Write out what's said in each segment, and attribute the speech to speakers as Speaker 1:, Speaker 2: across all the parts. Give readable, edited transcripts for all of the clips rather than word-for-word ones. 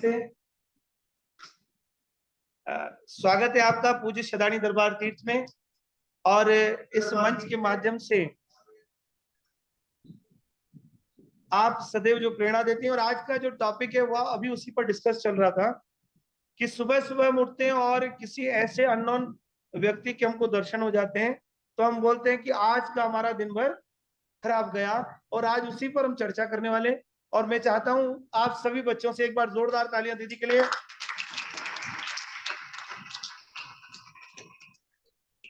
Speaker 1: नमस्ते। स्वागत है आपका पूज्य सदानी दरबार तीर्थ में। और इस मंच के माध्यम से आप सदैव जो प्रेरणा देते हैं, और आज का जो टॉपिक है वह अभी उसी पर डिस्कस चल रहा था कि सुबह सुबह हम उठते हैं और किसी ऐसे अननोन व्यक्ति के हमको दर्शन हो जाते हैं, तो हम बोलते हैं कि आज का हमारा दिन भर खराब गया। और आज उसी पर हम चर्चा करने वाले। और मैं चाहता हूं आप सभी बच्चों से एक बार जोरदार तालियां दीदी के लिए।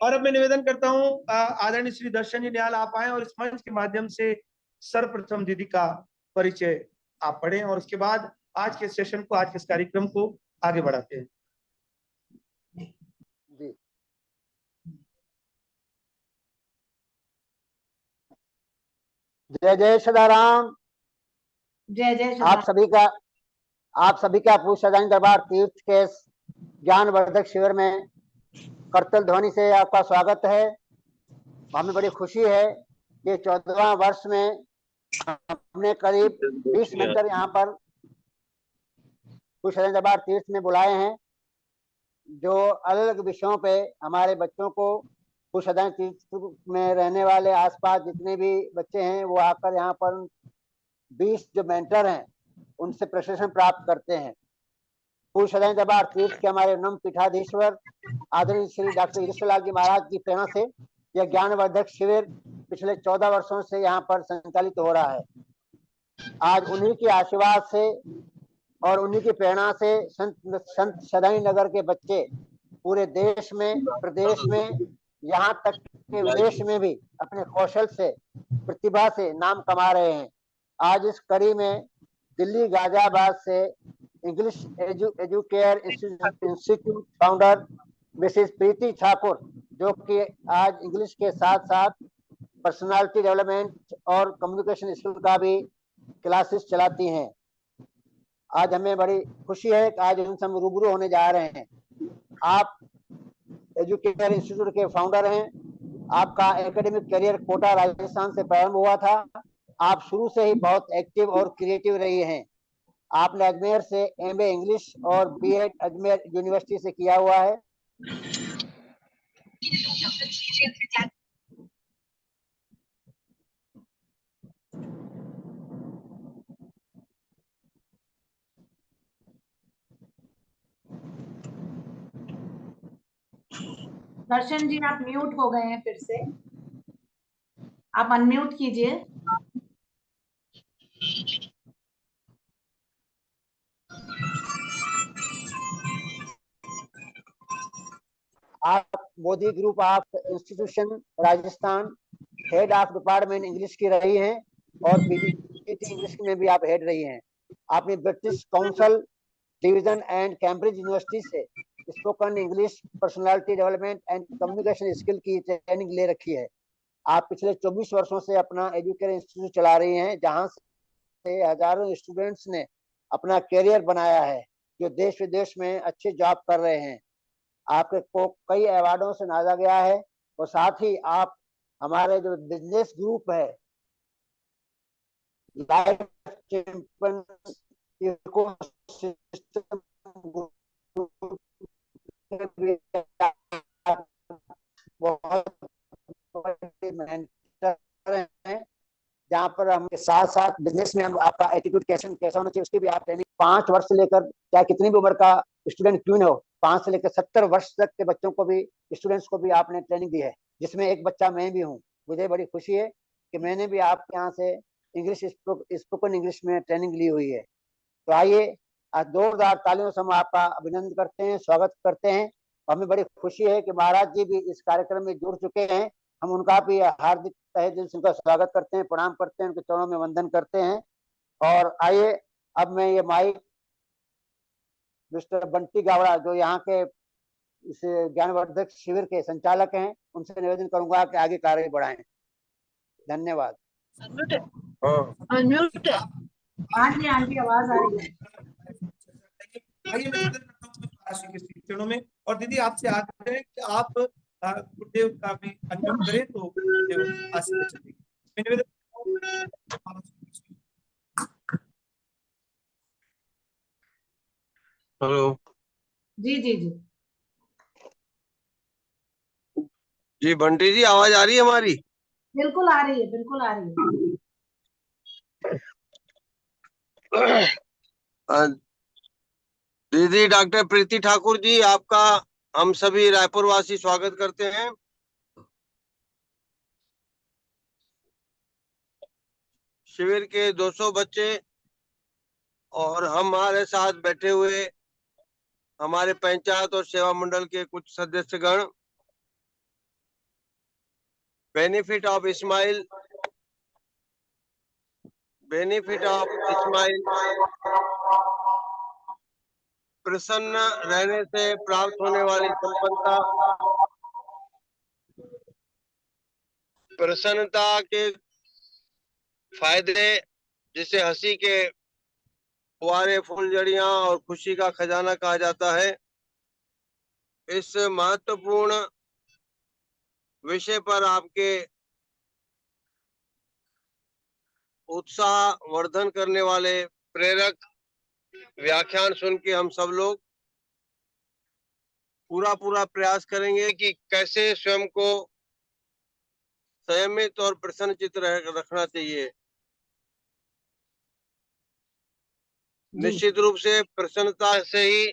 Speaker 1: और अब मैं निवेदन करता हूं आदरणीय श्री दर्शन जी निहाल आप आए और इस मंच के माध्यम से सर्वप्रथम दीदी का परिचय आप पढ़ें, और उसके बाद आज के सेशन को, आज के इस कार्यक्रम को आगे बढ़ाते हैं।
Speaker 2: जी जय जय सदाराम।
Speaker 3: जय जय
Speaker 2: आप सभी का पूज्य सदानी दरबार तीर्थ के ज्ञानवर्धक शिविर में करतल ध्वनि से आपका स्वागत है। हमें बड़ी खुशी है कि 14वां वर्ष में हमने करीब 20 मेंटर यहाँ पर पूज्य सदानी दरबार तीर्थ में बुलाए हैं, जो अलग अलग विषयों पे हमारे बच्चों को पूज्य सदानी तीर्थ में रहने वाले आसपास जितने भी बच्चे हैं वो आकर यहाँ पर 20 जो मेंटर हैं उनसे प्रशिक्षण प्राप्त करते हैं। पूज्य सदानी दरबार तीर्थ के हमारे नम पीठाधीश्वर आदरणीय श्री डॉक्टर ईश्वरलाल जी महाराज की प्रेरणा से यह ज्ञानवर्धक शिविर पिछले 14 वर्षों से यहाँ पर संचालित हो रहा है। आज उन्हीं के आशीर्वाद से और उन्हीं की प्रेरणा से संत सदानी नगर के बच्चे पूरे देश में, प्रदेश में, यहाँ तक के विदेश में भी अपने कौशल से, प्रतिभा से नाम कमा रहे हैं। आज इस कड़ी में दिल्ली गाजियाबाद से English Educare institute founder Mrs Preeti Thakur, जो कि आज इंग्लिश के साथ साथ पर्सनालिटी डेवलपमेंट और कम्युनिकेशन स्किल का भी क्लासेस चलाती हैं। आज हमें बड़ी खुशी है कि आज उनसे हम रूबरू होने जा रहे हैं। आप एजुकेटर इंस्टीट्यूट के फाउंडर हैं। आपका एकेडमिक करियर कोटा राजस्थान से प्रारंभ हुआ था। आप शुरू से ही बहुत एक्टिव और क्रिएटिव रही हैं। आपने अजमेर से एमए इंग्लिश और बीएड अजमेर यूनिवर्सिटी से किया हुआ है।
Speaker 3: दर्शन जी आप म्यूट हो गए हैं, फिर से आप अनम्यूट कीजिए।
Speaker 2: आप Modi group of institution Rajasthan head of department English की रही हैं और पीजीटी इंग्लिश में भी आप हेड रही हैं। आपने British Council division and Cambridge university से spoken English, personality development and communication skill की ट्रेनिंग ले रखी है। आप पिछले 24 वर्षों से अपना एजुकेशन इंस्टीट्यूट चला रही हैं, जहां से हजारों स्टूडेंट्स ने अपना करियर बनाया है, जो देश विदेश में अच्छे जॉब कर रहे हैं। आपके को कई अवार्डों से नवाजा गया है। और साथ ही आप हमारे जो बिजनेस ग्रुप है लाइफ चैंपियन इकोसिस्टम बहुत मेंटर हैं, जहाँ पर हम साथ साथ बिजनेस में हम आपका एटीट्यूड कैसा होना चाहिए उसकी भी आप ट्रेनिंग 5 वर्ष से लेकर चाहे कितनी भी उम्र का स्टूडेंट क्यों न हो, 5 से लेकर 70 वर्ष तक के बच्चों को भी, स्टूडेंट्स को भी आपने ट्रेनिंग दी है, जिसमें एक बच्चा मैं भी हूँ। मुझे बड़ी खुशी है कि मैंने भी आपके यहाँ से इंग्लिश स्पोकन इंग्लिश में ट्रेनिंग ली हुई है। तो आइए आज जोरदार तालियों से हम आपका अभिनंदन करते हैं, स्वागत करते हैं। हमें बड़ी खुशी है कि महाराज जी भी इस कार्यक्रम में जुड़ चुके हैं। हम उनका भी हार्दिक तहे दिल से उनका स्वागत करते हैं, प्रणाम करते हैं, उनके चरणों में वंदन करते हैं। और आइए अब मैं ये माइक मिस्टर बंटी गावड़ा, जो यहाँ के इस ज्ञानवर्धक शिविर के संचालक हैं, उनसे निवेदन करूंगा कि आगे कार्य बढ़ाएं। धन्यवाद।
Speaker 3: अनम्यूट है। हाँ जी आवाज आ रही है।
Speaker 1: आइए मैं निवेदन करता हूँ महाराज के चरणों में। और दीदी आपसे आग्रह है कि आप गुरुदेव का भी अनम्यूट करें तो गुरुदेव आशीर्वाद देंगे। मैं निवेदन करता हूँ
Speaker 4: हेलो
Speaker 3: जी जी जी।
Speaker 4: जी, बंटी जी आवाज आ रही है हमारी?
Speaker 3: बिल्कुल आ रही है, बिल्कुल आ रही है।
Speaker 4: अ, दीदी डॉक्टर प्रीति ठाकुर जी, आपका हम सभी रायपुर वासी स्वागत करते हैं। शिविर के 200 बच्चे और हमारे साथ बैठे हुए हमारे पंचायत और सेवा मंडल के कुछ सदस्यगण, बेनिफिट ऑफ स्माइल प्रसन्न रहने से प्राप्त होने वाली संपन्नता, प्रसन्नता के फायदे जिसे हंसी के फुहारे, फूलझड़ियां और खुशी का खजाना कहा जाता है, इस महत्वपूर्ण विषय पर आपके उत्साह वर्धन करने वाले प्रेरक व्याख्यान सुन के हम सब लोग पूरा प्रयास करेंगे कि कैसे स्वयं को संयमित और प्रसन्नचित्त रखना चाहिए।
Speaker 3: जी
Speaker 4: निश्चित रूप से प्रसन्नता से ही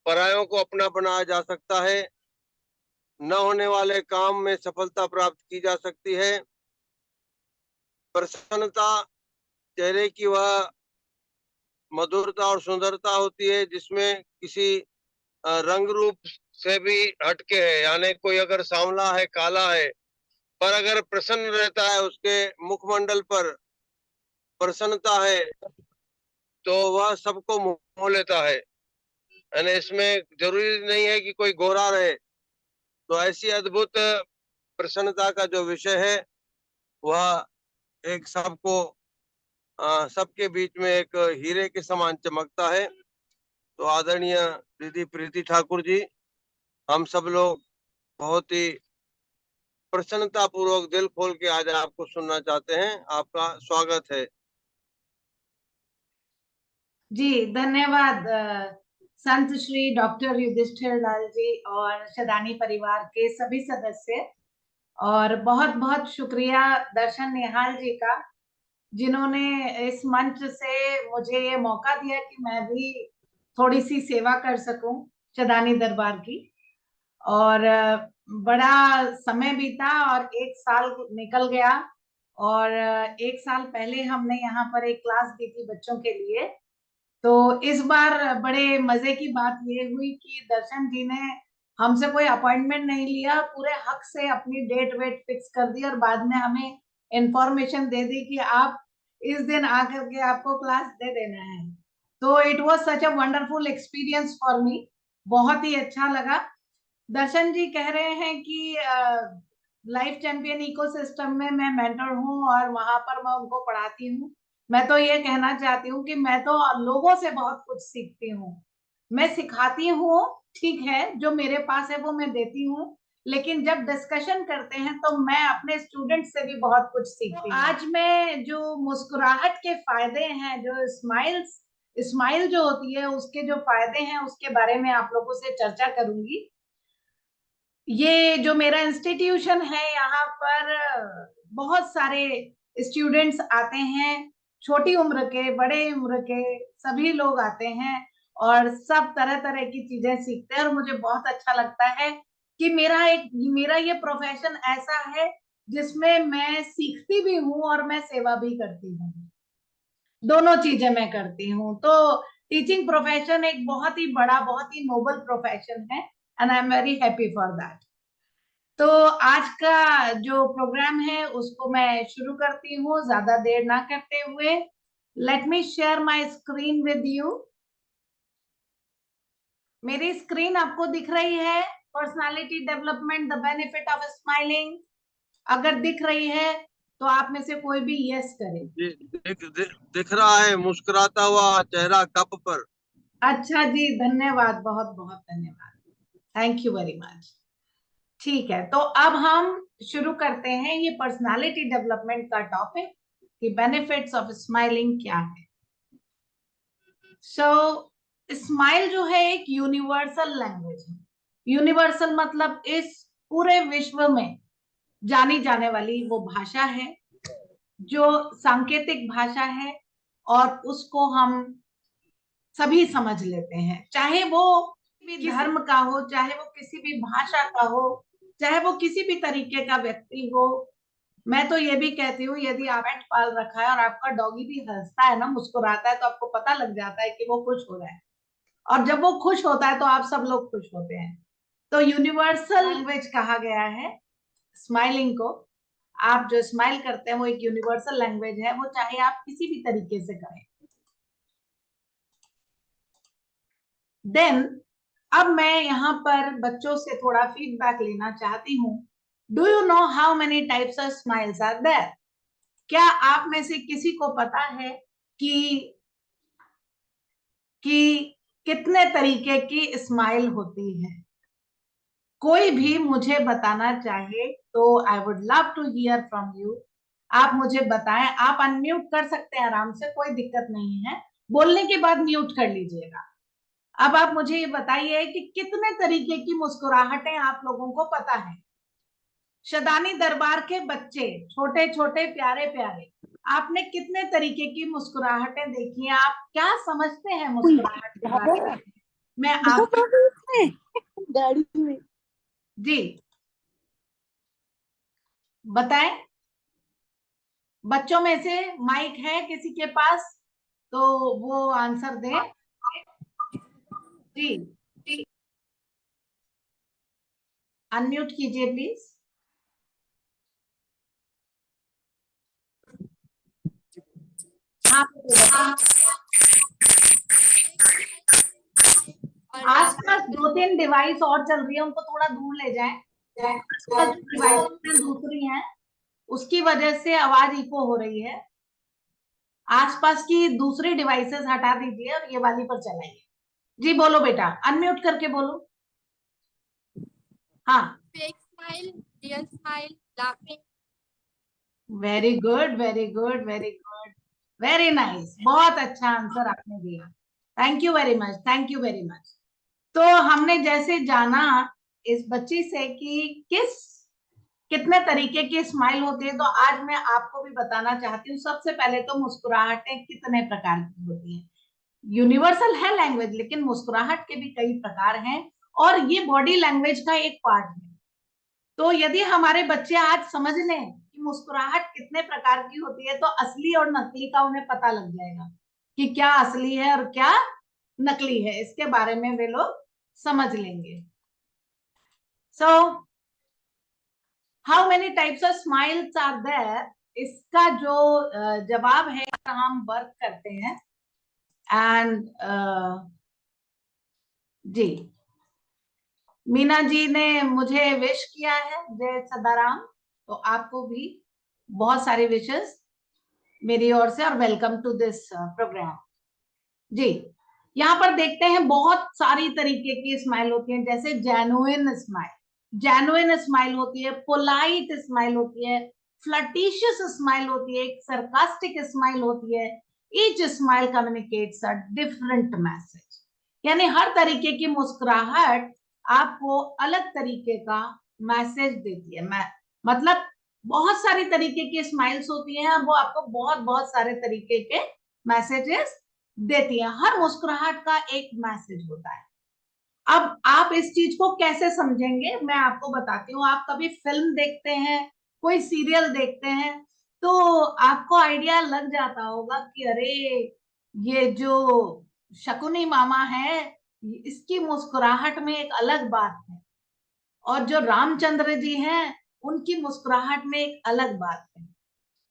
Speaker 4: परायों को अपना बनाया जा सकता है, न होने वाले काम में सफलता प्राप्त की जा सकती है। प्रसन्नता चेहरे की वह मधुरता और सुंदरता होती है जिसमें किसी रंग रूप से भी हटके है, यानी कोई अगर सांवला है, काला है, पर अगर प्रसन्न रहता है, उसके मुखमंडल पर प्रसन्नता है, तो वह सबको मोह लेता है। यानी इसमें जरूरी नहीं है कि कोई गोरा रहे। तो ऐसी अद्भुत प्रसन्नता का जो विषय है वह एक सबके बीच में एक हीरे के समान चमकता है। तो आदरणीय दीदी प्रीति ठाकुर जी, हम सब लोग बहुत ही प्रसन्नता पूर्वक दिल खोल के आज आपको सुनना चाहते हैं। आपका स्वागत है।
Speaker 3: जी धन्यवाद संत श्री डॉक्टर युधिष्ठिर लाल जी और शदानी परिवार के सभी सदस्य, और बहुत बहुत शुक्रिया दर्शन निहाल जी का, जिन्होंने इस मंच से मुझे ये मौका दिया कि मैं भी थोड़ी सी सेवा कर सकूं शदानी दरबार की। और बड़ा समय बीता और 1 साल निकल गया, और 1 साल पहले हमने यहाँ पर एक क्लास दी थी बच्चों के लिए। तो इस बार बड़े मजे की बात ये हुई कि दर्शन जी ने हमसे कोई अपॉइंटमेंट नहीं लिया, पूरे हक से अपनी डेट वेट फिक्स कर दी और बाद में हमें इंफॉर्मेशन दे दी कि आप इस दिन आकर के आपको क्लास दे देना है। तो it was such a wonderful experience for me, बहुत ही अच्छा लगा। दर्शन जी कह रहे हैं कि लाइफ चैंपियन इकोसिस्टम में मैं मेंटर हूँ और वहां पर मैं उनको पढ़ाती हूँ। मैं तो ये कहना चाहती हूँ कि मैं तो लोगों से बहुत कुछ सीखती हूँ। मैं सिखाती हूँ, ठीक है, जो मेरे पास है वो मैं देती हूँ, लेकिन जब डिस्कशन करते हैं तो मैं अपने स्टूडेंट से भी बहुत कुछ सीखती हूँ। आज मैं जो मुस्कुराहट के फायदे हैं, जो स्माइल जो होती है उसके जो फायदे हैं उसके बारे में आप लोगों से चर्चा करूंगी। ये जो मेरा इंस्टीट्यूशन है, यहाँ पर बहुत सारे स्टूडेंट्स आते हैं, छोटी उम्र के, बड़े उम्र के, सभी लोग आते हैं और सब तरह तरह की चीजें सीखते हैं। और मुझे बहुत अच्छा लगता है कि मेरा ये प्रोफेशन ऐसा है जिसमें मैं सीखती भी हूँ और मैं सेवा भी करती हूँ, दोनों चीजें मैं करती हूँ। तो टीचिंग प्रोफेशन एक बहुत ही बड़ा, बहुत ही नोबल प्रोफेशन है, and I am very happy for that. तो आज का जो प्रोग्राम है उसको मैं शुरू करती हूँ, ज्यादा देर ना करते हुए। Let me share my screen with you. मेरी स्क्रीन आपको दिख रही है? Personality development, the benefit of smiling. अगर दिख रही है तो आप में से कोई भी यस करे।
Speaker 4: दिख रहा है मुस्कुराता हुआ चेहरा कप पर।
Speaker 3: अच्छा जी, धन्यवाद, बहुत बहुत धन्यवाद, थैंक यू वेरी मच। ठीक है, तो अब हम शुरू करते हैं ये पर्सनालिटी डेवलपमेंट का टॉपिक कि बेनिफिट्स ऑफ स्माइलिंग क्या है। सो स्माइल जो है एक यूनिवर्सल लैंग्वेज है। यूनिवर्सल मतलब इस पूरे विश्व में जानी जाने वाली वो भाषा है जो सांकेतिक भाषा है, और उसको हम सभी समझ लेते हैं, चाहे वो किसी धर्म का हो, चाहे वो किसी भी भाषा का हो, चाहे वो किसी भी तरीके का व्यक्ति हो। मैं तो ये भी कहती हूँ, यदि आप पेट पाल रखा है और आपका डॉगी भी हंसता है ना, मुस्कुराता है, तो आपको पता लग जाता है कि वो खुश हो रहा है, और जब वो खुश होता है तो आप सब लोग खुश होते हैं। तो यूनिवर्सल लैंग्वेज कहा गया है स्माइलिंग को। आप जो स्माइल करते हैं वो एक यूनिवर्सल लैंग्वेज है, वो चाहे आप किसी भी तरीके से करें। देन अब मैं यहाँ पर बच्चों से थोड़ा फीडबैक लेना चाहती हूँ। Do you know how many types of smiles are there? क्या आप में से किसी को पता है कि कितने तरीके की स्माइल होती है? कोई भी मुझे बताना चाहे तो I would love to hear from you. आप मुझे बताएं। आप अनम्यूट कर सकते हैं आराम से, कोई दिक्कत नहीं है, बोलने के बाद म्यूट कर लीजिएगा। अब आप मुझे ये बताइए कि कितने तरीके की मुस्कुराहटें आप लोगों को पता है? शदानी दरबार के बच्चे, छोटे छोटे प्यारे प्यारे, आपने कितने तरीके की मुस्कुराहटें देखी हैं? आप क्या समझते हैं मुस्कुराहट के बारे में? मैं आप
Speaker 5: गाड़ी में
Speaker 3: जी बताएं। बच्चों में से माइक है किसी के पास तो वो आंसर दे। जी अनम्यूट कीजिए प्लीज। हाँ आसपास 2-3 डिवाइस और चल रही है, उनको थोड़ा दूर ले जाएं। आसपास जो डिवाइस दूसरी हैं उसकी वजह से आवाज इको हो रही है। आसपास की दूसरी डिवाइसेस हटा दीजिए और ये वाली पर चलाइए। जी बोलो बेटा, अनम्यूट करके बोलो। हाँ
Speaker 5: fake smile, real smile, laughing.
Speaker 3: Very good very good very good, very nice, बहुत अच्छा आंसर आपने दिया। Thank you very much, thank you very much. तो हमने जैसे जाना इस बच्ची से कि कितने तरीके की स्माइल होती है, तो आज मैं आपको भी बताना चाहती हूँ। सबसे पहले तो मुस्कुराहटें कितने प्रकार की होती हैं। यूनिवर्सल है लैंग्वेज, लेकिन मुस्कुराहट के भी कई प्रकार हैं और ये बॉडी लैंग्वेज का एक पार्ट है। तो यदि हमारे बच्चे आज समझ लें कि मुस्कुराहट कितने प्रकार की होती है, तो असली और नकली का उन्हें पता लग जाएगा कि क्या असली है और क्या नकली है। इसके बारे में वे लोग समझ लेंगे। So how many types of smiles are there, इसका जो जवाब है हम वर्क करते हैं। एंड जी मीना जी ने मुझे विश किया है, जय सदाराम, तो आपको भी बहुत सारी विशेस मेरी ओर से और वेलकम टू दिस प्रोग्राम। जी यहाँ पर देखते हैं बहुत सारी तरीके की स्माइल होती है, जैसे जेन्युइन स्माइल, जेन्युइन स्माइल होती है, पोलाइट स्माइल होती है, फ्लर्टिशियस स्माइल होती है, एक सरकास्टिक स्माइल होती है। Each smile communicates a different message, यानी हर तरीके की मुस्कुराहट आपको अलग तरीके का मैसेज देती है। मतलब बहुत सारी तरीके की स्माइल्स होती हैं और वो आपको बहुत बहुत सारे तरीके के मैसेजेस देती है। हर मुस्कुराहट का एक मैसेज होता है। अब आप इस चीज को कैसे समझेंगे मैं आपको बताती हूँ। आप कभी फिल्म देखते हैं, कोई सीरियल देखते हैं, तो आपको आइडिया लग जाता होगा कि अरे ये जो शकुनी मामा है इसकी मुस्कुराहट में एक अलग बात है, और जो रामचंद्र जी हैं उनकी मुस्कुराहट में एक अलग बात है।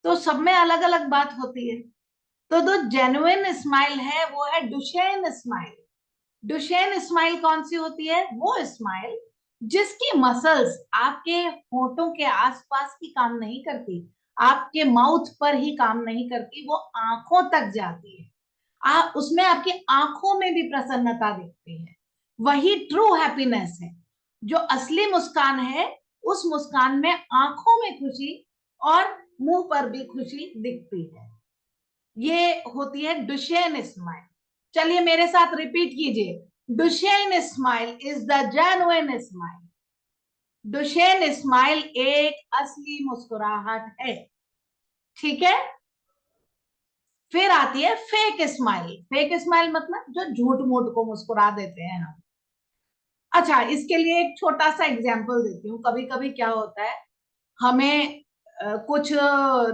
Speaker 3: तो सब में अलग अलग बात होती है। तो जो जेन्युइन स्माइल है वो है डुशेन स्माइल। डुशेन स्माइल कौन सी होती है? वो स्माइल जिसकी मसल्स आपके होठों के आसपास की काम नहीं करती, आपके माउथ पर ही काम नहीं करती, वो आंखों तक जाती है। आप उसमें आपकी आंखों में भी प्रसन्नता दिखती है। वही ट्रू हैप्पीनेस है। जो असली मुस्कान है उस मुस्कान में आंखों में खुशी और मुंह पर भी खुशी दिखती है। ये होती है डुशेन स्माइल। चलिए मेरे साथ रिपीट कीजिए, Duchenne smile is the genuine smile. Duchenne smile एक असली मुस्कुराहट है, ठीक है। फिर आती है फेक स्माइल। फेक स्माइल मतलब जो झूठ मूठ को मुस्कुरा देते हैं हम। अच्छा, इसके लिए एक छोटा सा एग्जाम्पल देती हूँ। कभी कभी क्या होता है, हमें कुछ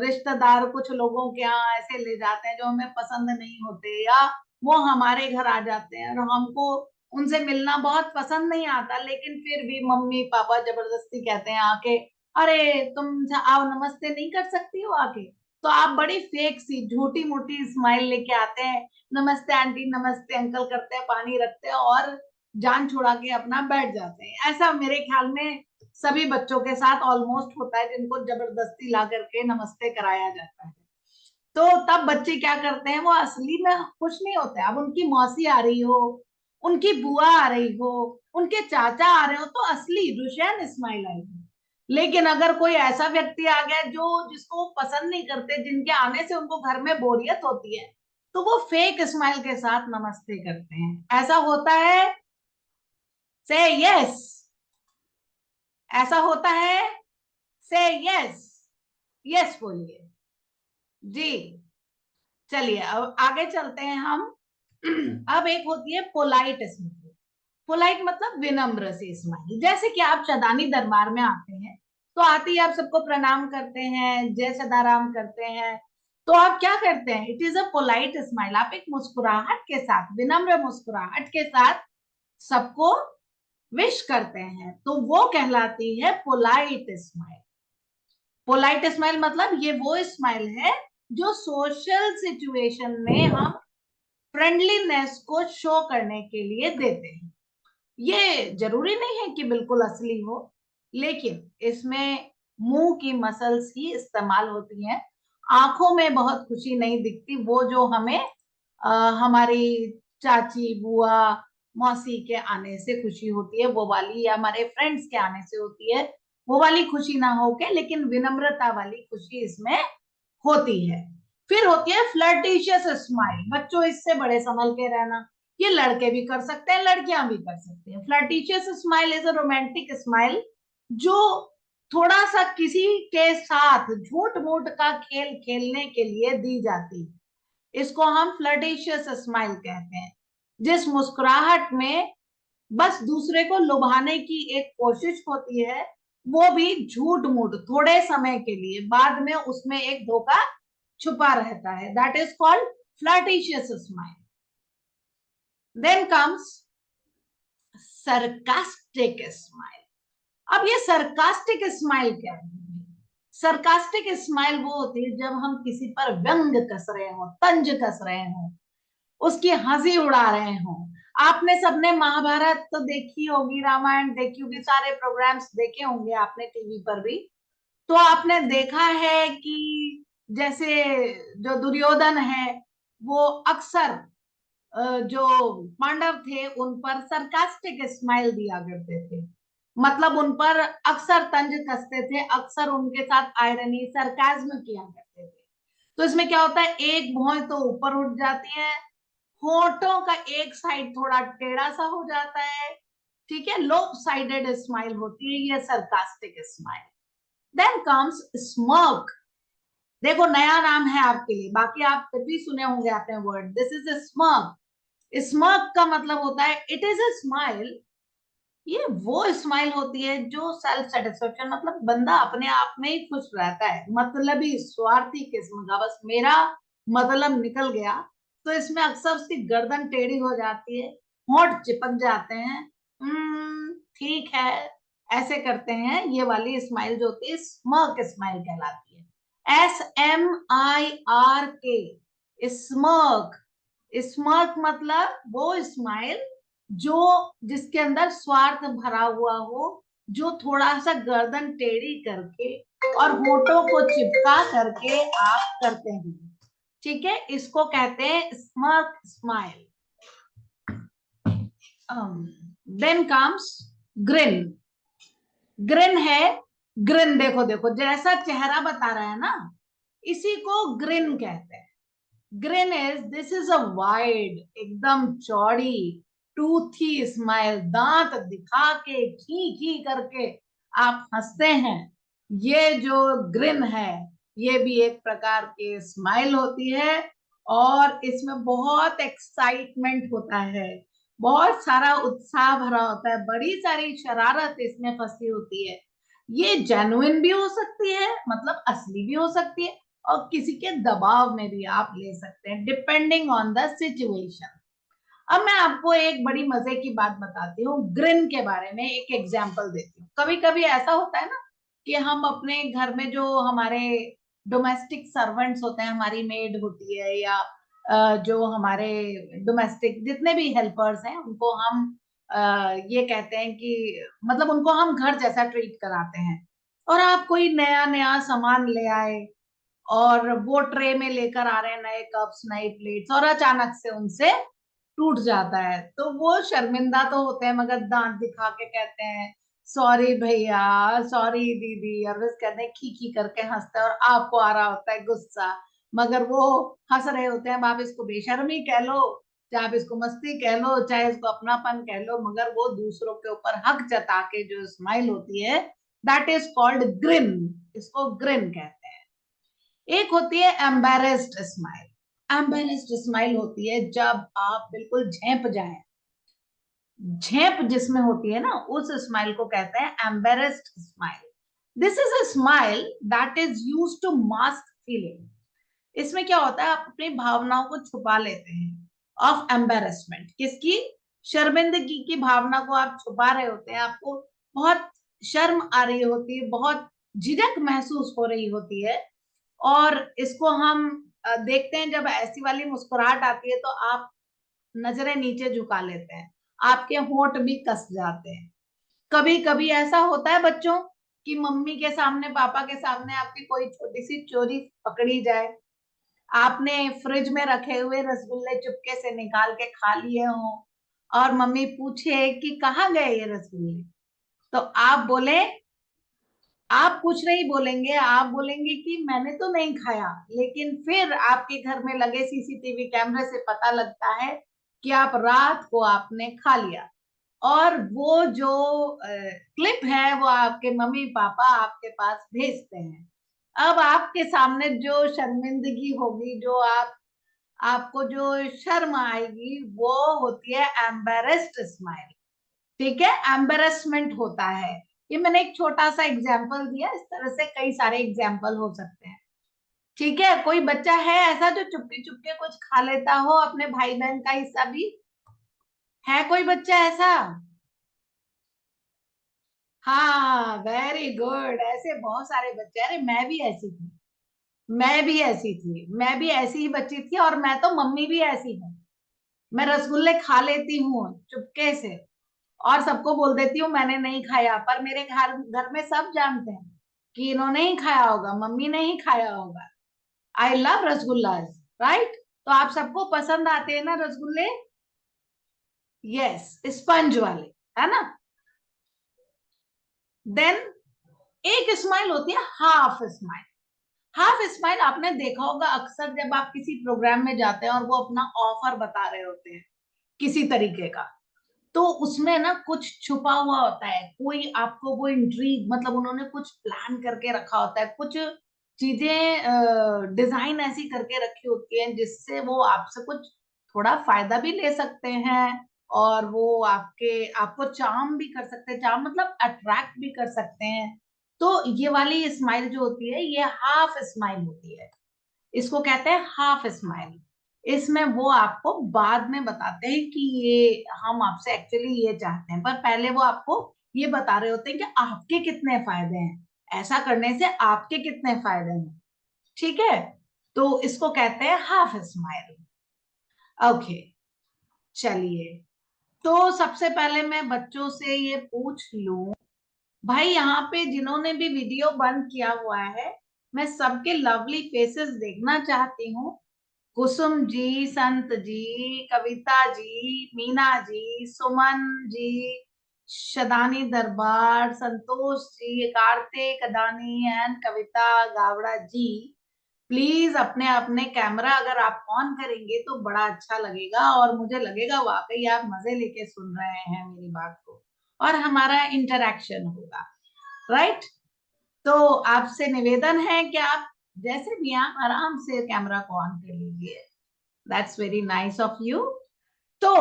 Speaker 3: रिश्तेदार कुछ लोगों के यहाँ ऐसे ले जाते हैं जो हमें पसंद नहीं होते, या वो हमारे घर आ जाते हैं और हमको उनसे मिलना बहुत पसंद नहीं आता, लेकिन फिर भी मम्मी पापा जबरदस्ती कहते हैं आके, अरे तुम आओ, नमस्ते नहीं कर सकती हो आके। तो आप बड़ी फेक सी झूठी मूठी स्माइल लेके आते हैं, नमस्ते आंटी, नमस्ते अंकल करते हैं, पानी रखते हैं और जान छुड़ा के अपना बैठ जाते हैं। ऐसा मेरे ख्याल में सभी बच्चों के साथ ऑलमोस्ट होता है, जिनको जबरदस्ती ला करके नमस्ते कराया जाता है। तो तब बच्चे क्या करते हैं, वो असली में खुश नहीं होते। अब उनकी मौसी आ रही हो, उनकी बुआ आ रही हो, उनके चाचा आ रहे हो, तो असली दुश्मन स्माइल आएगी। लेकिन अगर कोई ऐसा व्यक्ति आ गया जो जिसको पसंद नहीं करते, जिनके आने से उनको घर में बोरियत होती है, तो वो फेक स्माइल के साथ नमस्ते करते हैं। ऐसा होता है, से यस, ऐसा होता है, से यस, यस बोलिए जी। चलिए अब आगे चलते हैं हम। अब एक होती है पोलाइट स्माइल। पोलाइट मतलब विनम्र से स्माइल। जैसे कि आप शदानी दरबार में आते हैं, तो आते ही आप सबको प्रणाम करते हैं, जय सदाराम करते हैं। तो आप क्या करते हैं, it is a polite smile. आप एक मुस्कुराहट के साथ, विनम्र मुस्कुराहट के साथ सबको विश करते हैं, तो वो कहलाती है पोलाइट स्माइल। पोलाइट स्माइल मतलब ये वो स्माइल है जो सोशल सिचुएशन में हम फ्रेंडलीनेस को शो करने के लिए देते हैं। ये जरूरी नहीं है कि बिल्कुल असली हो, लेकिन इसमें मुंह की मसल्स ही इस्तेमाल होती हैं। आंखों में बहुत खुशी नहीं दिखती, वो जो हमें हमारी चाची बुआ मौसी के आने से खुशी होती है वो वाली, या हमारे फ्रेंड्स के आने से होती है वो वाली खुशी ना होके, लेकिन विनम्रता वाली खुशी इसमें होती है। फिर होती है फ्लर्टिशियस स्माइल। बच्चों इससे बड़े संभल के रहना, ये लड़के भी कर सकते हैं, लड़कियां भी कर सकती हैं। Flirtatious smile is a romantic smile जो थोड़ा सा किसी के साथ झूठ मूठ का खेल खेलने के लिए दी जाती है। इसको हम फ्लर्टिशियस स्माइल कहते हैं, जिस मुस्कुराहट में बस दूसरे को लुभाने की एक कोशिश होती है, वो भी झूठ मूठ थोड़े समय के लिए, बाद में उसमें एक धोखा छुपा रहता है। That is called flirtatious smile. Then comes sarcastic smile. अब ये सरकास्टिक स्माइल क्या है? सरकास्टिक स्माइल वो होती है जब हम किसी पर व्यंग कस रहे हो, तंज कस रहे हो, उसकी हंसी उड़ा रहे हो। आपने सबने महाभारत तो देखी होगी, रामायण देखी होगी, सारे प्रोग्राम्स देखे होंगे आपने टीवी पर भी। तो आपने देखा है कि जैसे जो दुर्योधन है वो अक्सर जो पांडव थे उन पर सरकास्टिक स्माइल दिया करते थे, मतलब उन पर अक्सर तंज कसते थे, अक्सर उनके साथ आयरनी सरकाज्म किया करते थे। तो इसमें क्या होता है, एक भौं तो ऊपर उठ जाती है, होठों का एक साइड थोड़ा टेढ़ा सा हो जाता है, ठीक है, लोप साइडेड स्माइल होती है ये sarcastic smile. Then comes smirk. देखो नया नाम है आपके लिए, बाकी आप भी सुने होंगे आपने word, this is smirk. Smirk का मतलब होता है इट इज अ स्माइल। ये वो स्माइल होती है जो सेल्फ सेटिस्फेक्शन, मतलब बंदा अपने आप में ही खुश रहता है, मतलब ही स्वार्थी किस्म का, बस मेरा मतलब निकल गया। तो इसमें अक्सर उसकी गर्दन टेढ़ी हो जाती है, होंठ चिपक जाते हैं, ठीक है, ऐसे करते हैं। ये वाली स्माइल जो होती है स्मर्क स्माइल कहलाती है। SMIRK, smirk. स्मर्क मतलब वो स्माइल जो जिसके अंदर स्वार्थ भरा हुआ हो, जो थोड़ा सा गर्दन टेढ़ी करके और होठों को चिपका करके आप करते हैं, ठीक है, इसको कहते हैं smirk smile. Then comes grin. Grin है, ग्रिन देखो देखो जैसा चेहरा बता रहा है ना, इसी को ग्रिन कहते हैं। Green is, this is a wide, एकदम चौड़ी, टूथी स्माइल, दांत दिखा के खी खी करके आप हंसते हैं, ये जो ग्रिन है ये भी एक प्रकार की स्माइल होती है। और इसमें बहुत एक्साइटमेंट होता है, बहुत सारा उत्साह भरा होता है, बड़ी सारी शरारत इसमें फंसी होती है। ये जेन्युइन भी हो सकती है, मतलब असली भी हो सकती है, और किसी के दबाव में भी आप ले सकते हैं, डिपेंडिंग ऑन द सिचुएशन। अब मैं आपको एक बड़ी मजे की बात बताती हूँ, ग्रिन के बारे में एक एग्जांपल देती हूँ। कभी कभी ऐसा होता है ना कि हम अपने घर में जो हमारे डोमेस्टिक सर्वेंट्स होते हैं, हमारी मेड होती है, या जो हमारे डोमेस्टिक जितने भी हेल्पर्स हैं उनको हम ये कहते हैं कि मतलब उनको हम घर जैसा ट्रीट कराते हैं, और आप कोई नया नया सामान ले आए और वो ट्रे में लेकर आ रहे हैं नए कप्स नई प्लेट्स, और अचानक से उनसे टूट जाता है, तो वो शर्मिंदा तो होते हैं मगर दांत दिखा के कहते हैं सॉरी भैया, सॉरी दीदी, और बस कहते हैं खी खी करके हंसते हैं, और आपको आ रहा होता है गुस्सा, मगर वो हंस रहे होते हैं। आप इसको बेशर्मी कह लो, चाहे आप इसको मस्ती कह लो, चाहे इसको अपनापन कह लो, मगर वो दूसरों के ऊपर हक जता के जो स्माइल होती है, दैट इज कॉल्ड ग्रिन, इसको ग्रिन कहते हैं। एक होती है एम्बेरेस्ड स्माइल। एम्बेरेस्ड स्माइल होती है जब आप बिल्कुल झेप जाएं, झेप जिसमें होती है ना, उस स्माइल को कहते हैं embarrassed smile. This is a smile that is used to mask feeling. इसमें क्या होता है, आप अपनी भावनाओं को छुपा लेते हैं, ऑफ एम्बेरसमेंट, किसकी, शर्मिंदगी की भावना को आप छुपा रहे होते हैं, आपको बहुत शर्म आ रही होती है, बहुत झिझक महसूस हो रही होती है, और इसको हम देखते हैं जब ऐसी वाली मुस्कुराहट आती है तो आप नजरें नीचे झुका लेते हैं, आपके होंठ भी कस जाते हैं। कभी कभी ऐसा होता है बच्चों कि मम्मी के सामने पापा के सामने आपकी कोई छोटी सी चोरी पकड़ी जाए, आपने फ्रिज में रखे हुए रसगुल्ले चुपके से निकाल के खा लिए हो, और मम्मी पूछे कि कहाँ गए ये रसगुल्ले, तो आप बोले, आप कुछ नहीं बोलेंगे, आप बोलेंगे कि मैंने तो नहीं खाया, लेकिन फिर आपके घर में लगे सीसीटीवी कैमरे से पता लगता है कि आप रात को आपने खा लिया, और वो जो क्लिप है वो आपके मम्मी पापा आपके पास भेजते हैं। अब आपके सामने जो शर्मिंदगी होगी, जो आपको जो शर्म आएगी, वो होती है एम्बेरेस्ड स्माइल। ठीक है, एम्बेरसमेंट होता है। ये मैंने एक छोटा सा एग्जाम्पल दिया, इस तरह से कई सारे एग्जाम्पल हो सकते हैं। ठीक है, कोई बच्चा है ऐसा जो चुपके चुपके कुछ खा लेता हो, अपने भाई बहन का हिस्सा भी, है कोई बच्चा ऐसा? हाँ, वेरी गुड, ऐसे बहुत सारे बच्चे। अरे मैं भी ऐसी थी, मैं भी ऐसी थी, मैं भी ऐसी ही बच्ची थी, और मैं तो मम्मी भी ऐसी हूँ। मैं रसगुल्ले खा लेती हूँ चुपके से, और सबको बोल देती हूँ मैंने नहीं खाया, पर मेरे घर घर में सब जानते हैं कि इन्होंने ही खाया होगा, मम्मी ने ही खाया होगा। I love rasgullas, right? तो आप सबको पसंद आते हैं ना रसगुल्ले? यस, स्पंज वाले, है ना? देन एक स्माइल होती है हाफ स्माइल। हाफ स्माइल आपने देखा होगा अक्सर जब आप किसी प्रोग्राम में जाते हैं और वो अपना ऑफर बता रहे होते हैं किसी तरीके का, तो उसमें ना कुछ छुपा हुआ होता है, कोई आपको वो इंट्रीग, मतलब उन्होंने कुछ प्लान करके रखा होता है, कुछ चीजें डिजाइन ऐसी करके रखी होती हैं जिससे वो आपसे कुछ थोड़ा फायदा भी ले सकते हैं, और वो आपको चार्म भी कर सकते हैं, चार्म मतलब अट्रैक्ट भी कर सकते हैं। तो ये वाली स्माइल जो होती है ये हाफ स्माइल होती है, इसको कहते हैं हाफ स्माइल। इसमें वो आपको बाद में बताते हैं कि ये हम आपसे एक्चुअली ये चाहते हैं, पर पहले वो आपको ये बता रहे होते हैं कि आपके कितने फायदे हैं, ऐसा करने से आपके कितने फायदे हैं। ठीक है, तो इसको कहते हैं हाफ स्माइल। ओके, चलिए, तो सबसे पहले मैं बच्चों से ये पूछ लूं, भाई यहाँ पे जिन्होंने भी वीडियो बंद किया हुआ है, मैं सबके लवली फेसेस देखना चाहती हूँ। कुसुम जी, संत जी, कविता जी, मीना जी, सुमन जी, शदानी दरबार, संतोष जी, कार्तिक अदानी एंड कविता गावड़ा जी, प्लीज अपने अपने कैमरा अगर आप ऑन करेंगे तो बड़ा अच्छा लगेगा और मुझे लगेगा वाकई आप मजे लेके सुन रहे हैं मेरी बात को और हमारा इंटरेक्शन होगा, राइट। तो आपसे निवेदन है कि आप जैसे भी आप आराम से कैमरा को ऑन कर लीजिए। That's very nice of you. तो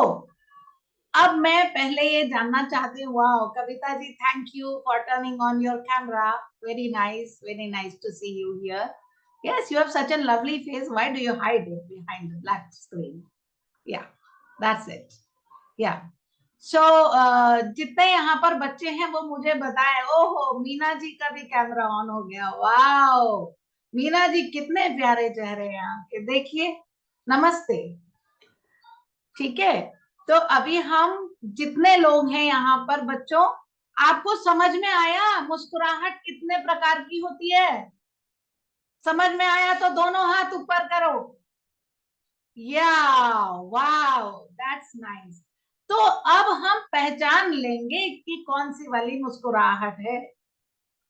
Speaker 3: अब मैं पहले ये जानना चाहती हूँ, wow Kavita ji, thank you for turning on your camera, very nice to see you here. Yes, you have such a lovely face. Why do you hide it behind the black screen? Yeah, that's it. Yeah. So जितने यहाँ पर बच्चे हैं वो मुझे बताएं। ओहो, मीना जी का भी कैमरा ऑन हो गया। वाओ मीना जी, कितने प्यारे चेहरे हैं आपके, देखिए। नमस्ते। ठीक है, तो अभी हम जितने लोग हैं यहाँ पर बच्चों, आपको समझ में आया मुस्कुराहट कितने प्रकार की होती है? समझ में आया तो दोनों हाथ ऊपर करो। या वाओ, दैट्स नाइस। तो अब हम पहचान लेंगे कि कौन सी वाली मुस्कुराहट है।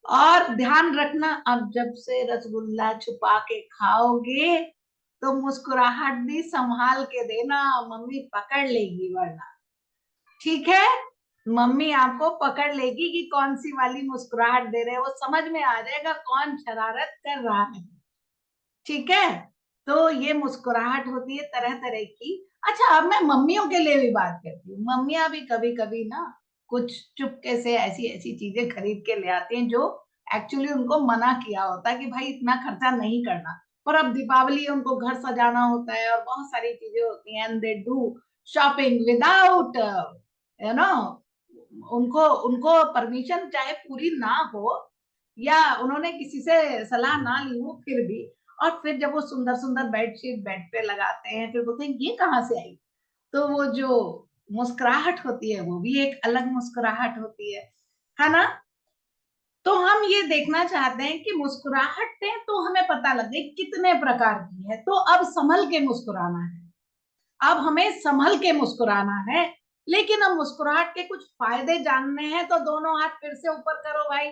Speaker 3: और ध्यान रखना, अब जब से रसगुल्ला छुपा के खाओगे तो मुस्कुराहट भी संभाल के देना, मम्मी पकड़ लेगी वरना। ठीक है, मम्मी आपको पकड़ लेगी कि कौन सी वाली मुस्कुराहट दे रहे हैं, वो समझ में आ जाएगा कौन शरारत कर रहा है। ठीक है, तो ये मुस्कुराहट होती है तरह तरह की। अच्छा, अब मैं मम्मियों के लिए भी बात करती हूँ। मम्मियां भी कभी कभी ना कुछ चुपके से ऐसी ऐसी चीजें खरीद के ले आती हैं जो एक्चुअली उनको मना किया होता है कि भाई इतना खर्चा नहीं करना, पर अब दीपावली है, उनको घर सजाना होता है और बहुत सारी चीजें होती हैं, and they do shopping without you know, उनको उनको परमिशन चाहे पूरी ना हो या उन्होंने किसी से सलाह ना ली हो फिर भी, और फिर जब वो सुंदर सुंदर बेडशीट बेड पे लगाते हैं फिर बोलते हैं ये कहाँ से आई। तो वो जो मुस्कुराहट होती है वो भी एक अलग मुस्कुराहट होती है ना। तो हम ये देखना चाहते हैं कि मुस्कुराहटें तो हमें पता लगे कितने प्रकार की है, तो अब संभल के मुस्कुराना है। अब हमें संभल के मुस्कुराना है, लेकिन अब मुस्कुराहट के कुछ फायदे जानने हैं तो दोनों हाथ फिर से ऊपर करो भाई,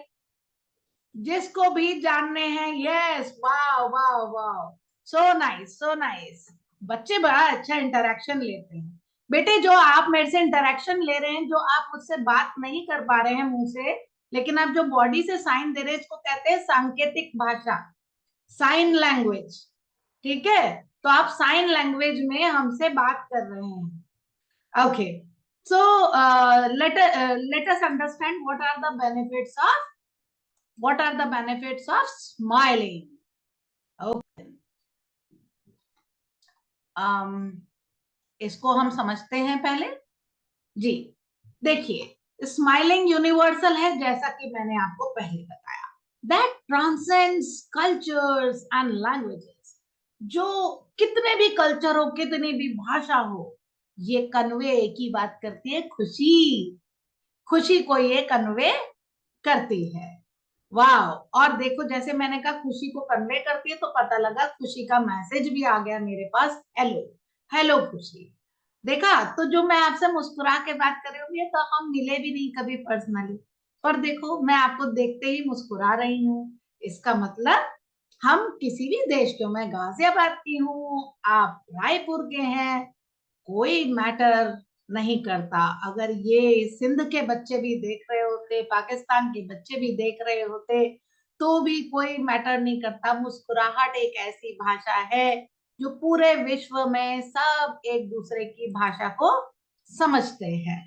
Speaker 3: जिसको भी जानने हैं। Yes, wow wow wow, so nice so nice. बच्चे बड़ा अच्छा इंटरेक्शन लेते हैं। बेटे, जो आप मेरे से इंटरेक्शन ले रहे हैं, जो आप मुझसे बात नहीं कर पा रहे हैं मुंह से, लेकिन आप जो बॉडी से साइन दे रहे हैं, इसको कहते हैं सांकेतिक भाषा, साइन लैंग्वेज। ठीक है, तो आप साइन लैंग्वेज में हमसे बात कर रहे हैं। Okay, so let us understand what are the benefits of smiling. Okay. इसको हम समझते हैं पहले जी। देखिए, स्माइलिंग यूनिवर्सल है, जैसा कि मैंने आपको पहले बताया, that transcends cultures and languages. जो कितने भी कल्चर हो, कितनी भी भाषा हो, ये कन्वे एक ही बात करती है, खुशी। खुशी को ये कन्वे करती है। वाह, और देखो जैसे मैंने कहा खुशी को कन्वे करती है, तो पता लगा खुशी का मैसेज भी आ गया मेरे पास, हेलो हेलो खुशी। देखा, तो जो मैं आपसे मुस्कुरा के बात कर रही हूँ, तो हम मिले भी नहीं कभी पर्सनली, पर देखो मैं आपको देखते ही मुस्कुरा रही हूँ। इसका मतलब हम किसी भी देश के, मैं गाजियाबाद की हूँ, आप रायपुर के हैं, कोई मैटर नहीं करता। अगर ये सिंध के बच्चे भी देख रहे होते, पाकिस्तान के बच्चे भी देख रहे होते, तो भी कोई मैटर नहीं करता। मुस्कुराहट एक ऐसी भाषा है जो पूरे विश्व में सब एक दूसरे की भाषा को समझते हैं।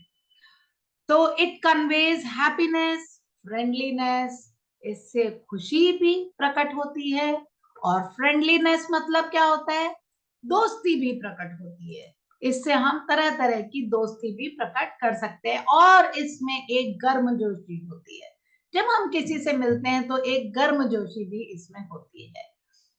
Speaker 3: तो इट कन्वेज हैप्पीनेस, फ्रेंडलीनेस, इससे खुशी भी प्रकट होती है। और फ्रेंडलीनेस मतलब क्या होता है? दोस्ती भी प्रकट होती है। इससे हम तरह तरह की दोस्ती भी प्रकट कर सकते हैं। और इसमें एक गर्मजोशी होती है, जब हम किसी से मिलते हैं तो एक गर्मजोशी भी इसमें होती है।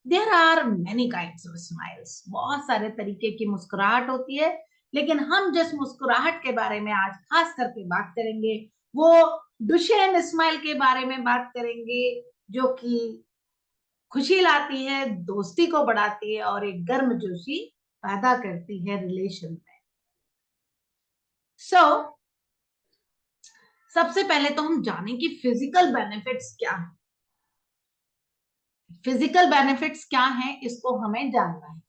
Speaker 3: There are many kinds of smiles, बहुत सारे तरीके की मुस्कुराहट होती है, लेकिन हम जिस मुस्कुराहट के बारे में आज खास करके बात करेंगे वो डुशेन स्माइल के बारे में बात करेंगे, जो कि खुशी लाती है, दोस्ती को बढ़ाती है और एक गर्मजोशी पैदा करती है रिलेशन में। सो सबसे पहले तो हम जानें कि फिजिकल बेनिफिट्स क्या है। फिजिकल बेनिफिट्स क्या हैं इसको हमें जानना है।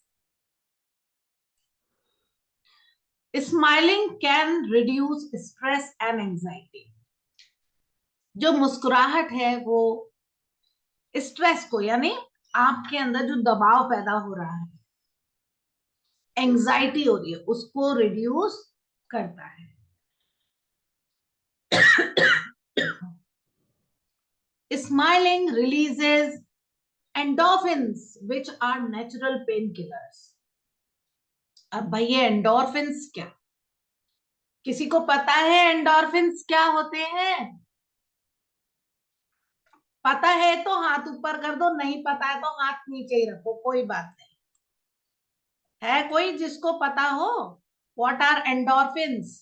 Speaker 3: Smiling can reduce stress and anxiety. जो मुस्कुराहट है वो स्ट्रेस को, यानी आपके अंदर जो दबाव पैदा हो रहा है, एंजाइटी हो रही है, उसको रिड्यूस करता है। Smiling releases endorphins which are natural painkillers. अब भाई ये एंडोर्फिन्स क्या, किसी को पता है एंडोर्फिन्स क्या होते हैं? पता है तो हाथ ऊपर कर दो, नहीं पता है तो हाथ नीचे ही रखो, कोई बात नहीं। है कोई जिसको पता हो? What are endorphins?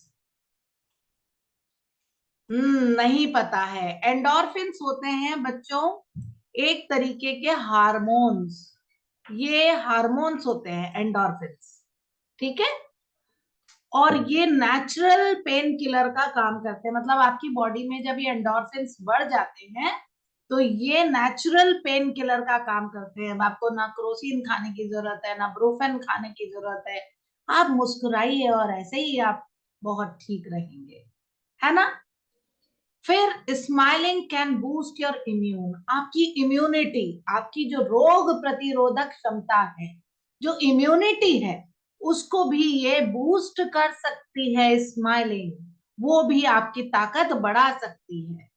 Speaker 3: नहीं पता है। एंडोर्फिन्स होते हैं बच्चों एक तरीके के हार्मोन्स, ये हार्मोन्स होते हैं एंडोर्फिन्स, ठीक है। और ये नेचुरल पेन किलर का काम करते हैं, मतलब आपकी बॉडी में जब ये एंडोर्फिन्स बढ़ जाते हैं तो ये नेचुरल पेन किलर का काम करते हैं। अब आपको ना क्रोसिन खाने की जरूरत है, ना ब्रूफेन खाने की जरूरत है। आप मुस्कुराइए और ऐसे ही आप बहुत ठीक रहेंगे, है ना। फिर smiling can boost your immune, आपकी इम्यूनिटी, आपकी जो रोग प्रतिरोधक क्षमता है, जो इम्यूनिटी है, उसको भी ये बूस्ट कर सकती है स्माइलिंग, वो भी आपकी ताकत बढ़ा सकती है।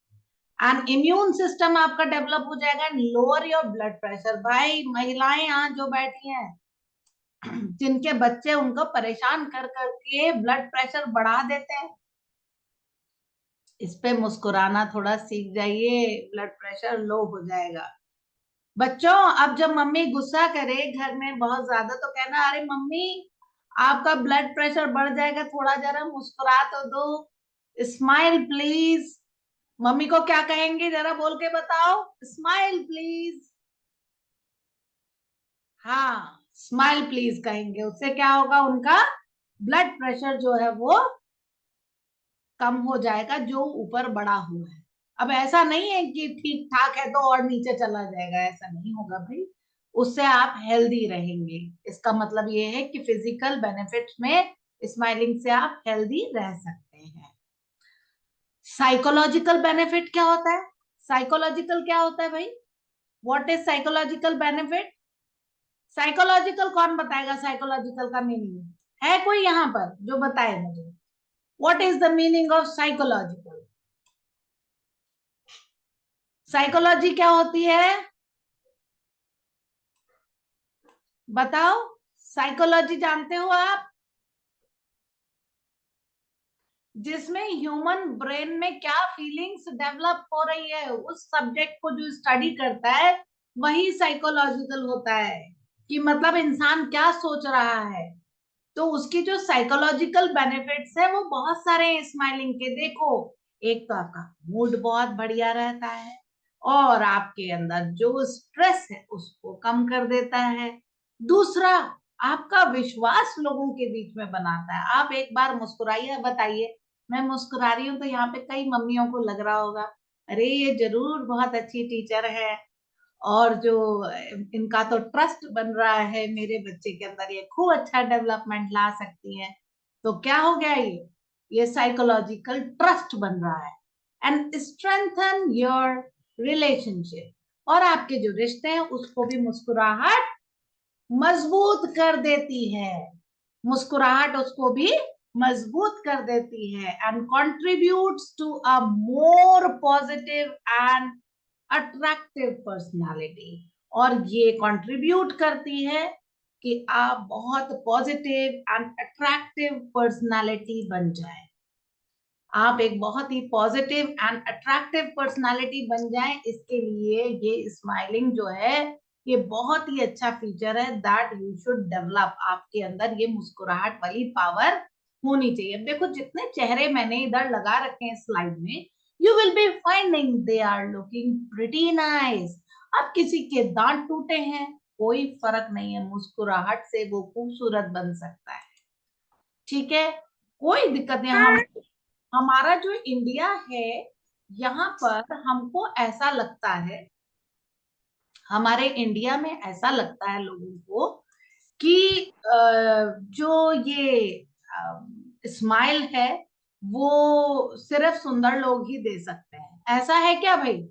Speaker 3: एंड इम्यून सिस्टम आपका डेवलप हो जाएगा, लोअर योर ब्लड प्रेशर। भाई महिलाएं यहाँ जो बैठी हैं जिनके बच्चे उनको परेशान कर करके ब्लड प्रेशर बढ़ा देते हैं, इस पे मुस्कुराना थोड़ा सीख जाइए, ब्लड प्रेशर लो हो जाएगा। बच्चों अब जब मम्मी गुस्सा करे घर में बहुत ज्यादा तो कहना, अरे मम्मी आपका ब्लड प्रेशर बढ़ जाएगा, थोड़ा जरा मुस्कुरा तो दो, स्माइल प्लीज। मम्मी को क्या कहेंगे जरा बोल के बताओ? Smile please. हाँ, स्माइल प्लीज कहेंगे, उससे क्या होगा, उनका ब्लड प्रेशर जो है वो कम हो जाएगा जो ऊपर बढ़ा हुआ है। अब ऐसा नहीं है कि ठीक ठाक है तो और नीचे चला जाएगा, ऐसा नहीं होगा भाई, उससे आप हेल्दी रहेंगे। इसका मतलब ये है कि फिजिकल बेनिफिट्स में स्माइलिंग से आप हेल्दी रह सकते हैं। साइकोलॉजिकल बेनिफिट क्या होता है? साइकोलॉजिकल क्या होता है भाई? What is psychological benefit? Psychological कौन बताएगा? साइकोलॉजिकल का मीनिंग है कोई यहाँ पर जो बताए मुझे? What is the meaning of psychological? Psychology क्या होती है बताओ? साइकोलॉजी जानते हो आप? जिसमें ह्यूमन ब्रेन में क्या फीलिंग्स डेवलप हो रही है, उस सब्जेक्ट को जो स्टडी करता है वही साइकोलॉजिकल होता है, कि मतलब इंसान क्या सोच रहा है। तो उसकी जो साइकोलॉजिकल बेनिफिट्स है वो बहुत सारे हैं स्माइलिंग के। देखो, एक तो आपका मूड बहुत बढ़िया रहता है, और आपके अंदर जो स्ट्रेस है उसको कम कर देता है। दूसरा, आपका विश्वास लोगों के बीच में बनाता है। आप एक बार मुस्कुराइए, बताइए मैं मुस्कुरा रही हूँ तो यहाँ पे कई मम्मियों को लग रहा होगा, अरे ये जरूर बहुत अच्छी टीचर है, और जो इनका तो ट्रस्ट बन रहा है मेरे बच्चे के अंदर, ये खूब अच्छा डेवलपमेंट ला सकती है। तो क्या हो गया, ये साइकोलॉजिकल ट्रस्ट बन रहा है। एंड स्ट्रेंथन योर रिलेशनशिप, और आपके जो रिश्ते हैं उसको भी मुस्कुराहट मजबूत कर देती है। मुस्कुराहट उसको भी मजबूत कर देती है। And contributes to a more positive and attractive personality, और ये कंट्रीब्यूट करती है कि आप बहुत पॉजिटिव एंड अट्रैक्टिव पर्सनालिटी बन जाए। आप एक बहुत ही पॉजिटिव एंड अट्रैक्टिव पर्सनालिटी बन जाएं, इसके लिए ये स्माइलिंग जो है ये बहुत ही अच्छा फीचर है दैट यू शुड डेवलप। आपके अंदर ये मुस्कुराहट वाली पावर होनी चाहिए। देखो जितने चेहरे मैंने इधर लगा रखे हैं स्लाइड में, you will be finding they are looking pretty nice. अब किसी के दांत टूटे हैं, कोई फर्क नहीं है, मुस्कुराहट से वो खूबसूरत बन सकता है, ठीक है, कोई दिक्कत नहीं। हमारा जो इंडिया है यहाँ पर हमको ऐसा लगता है, हमारे इंडिया में ऐसा लगता है लोगों को कि जो ये स्माइल है वो सिर्फ सुंदर लोग ही दे सकते हैं। ऐसा है क्या भाई?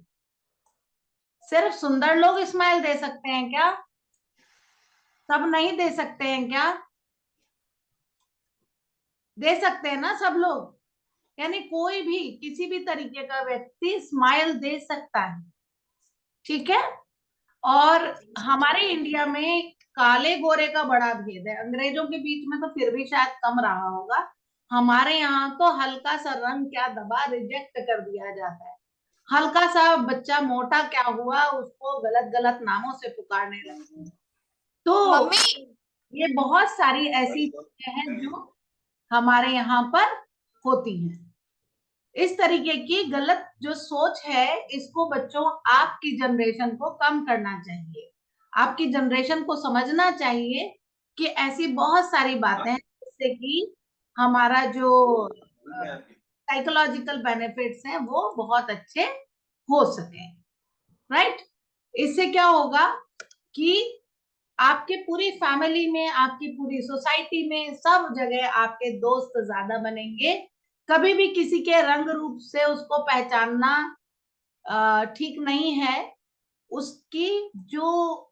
Speaker 3: सिर्फ सुंदर लोग स्माइल दे सकते हैं क्या? सब नहीं दे सकते हैं क्या? दे सकते हैं ना सब लोग? यानी कोई भी किसी भी तरीके का व्यक्ति स्माइल दे सकता है, ठीक है। और हमारे इंडिया में काले गोरे का बड़ा भेद है। अंग्रेजों के बीच में तो फिर भी शायद कम रहा होगा, हमारे यहाँ तो हल्का सा रंग क्या दबा रिजेक्ट कर दिया जाता है। हल्का सा बच्चा मोटा क्या हुआ उसको गलत गलत नामों से पुकारने लगते हैं। तो
Speaker 5: मम्मी
Speaker 3: ये बहुत सारी ऐसी चीजें हैं जो हमारे यहाँ पर होती हैं। इस तरीके की गलत जो सोच है इसको बच्चों आपकी जनरेशन को कम करना चाहिए। आपकी जनरेशन को समझना चाहिए कि ऐसी बहुत सारी बातें हैं जिससे कि हमारा जो साइकोलॉजिकल बेनिफिट्स हैं वो बहुत अच्छे हो सके, राइट। इससे क्या होगा कि आपके पूरी फैमिली में, आपकी पूरी सोसाइटी में, सब जगह आपके दोस्त ज्यादा बनेंगे। कभी भी किसी के रंग रूप से उसको पहचानना ठीक नहीं है। उसकी जो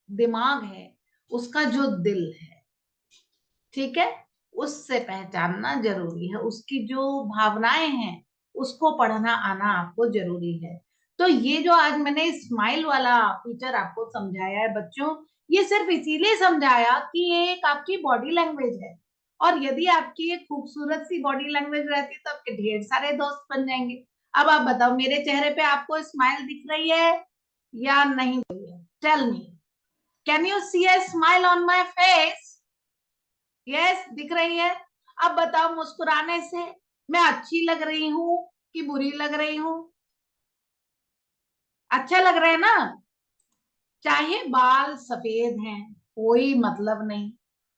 Speaker 3: दिमाग है, उसका जो दिल है, ठीक है, उससे पहचानना जरूरी है। उसकी जो भावनाएं हैं उसको पढ़ना आना आपको जरूरी है। तो ये जो आज मैंने स्माइल वाला फीचर आपको समझाया है बच्चों, ये सिर्फ इसीलिए समझाया कि ये एक आपकी बॉडी लैंग्वेज है। और यदि आपकी एक खूबसूरत सी बॉडी लैंग्वेज रहती तो आपके ढेर सारे दोस्त बन जाएंगे। अब आप बताओ, मेरे चेहरे पे आपको स्माइल दिख रही है या नहीं? Tell me, can you see a smile on my face? Yes, दिख रही है। अब बताओ, मुस्कुराने से मैं अच्छी लग रही हूँ कि बुरी लग रही हूँ? अच्छा लग रहा है ना? चाहे बाल सफेद हैं कोई मतलब नहीं,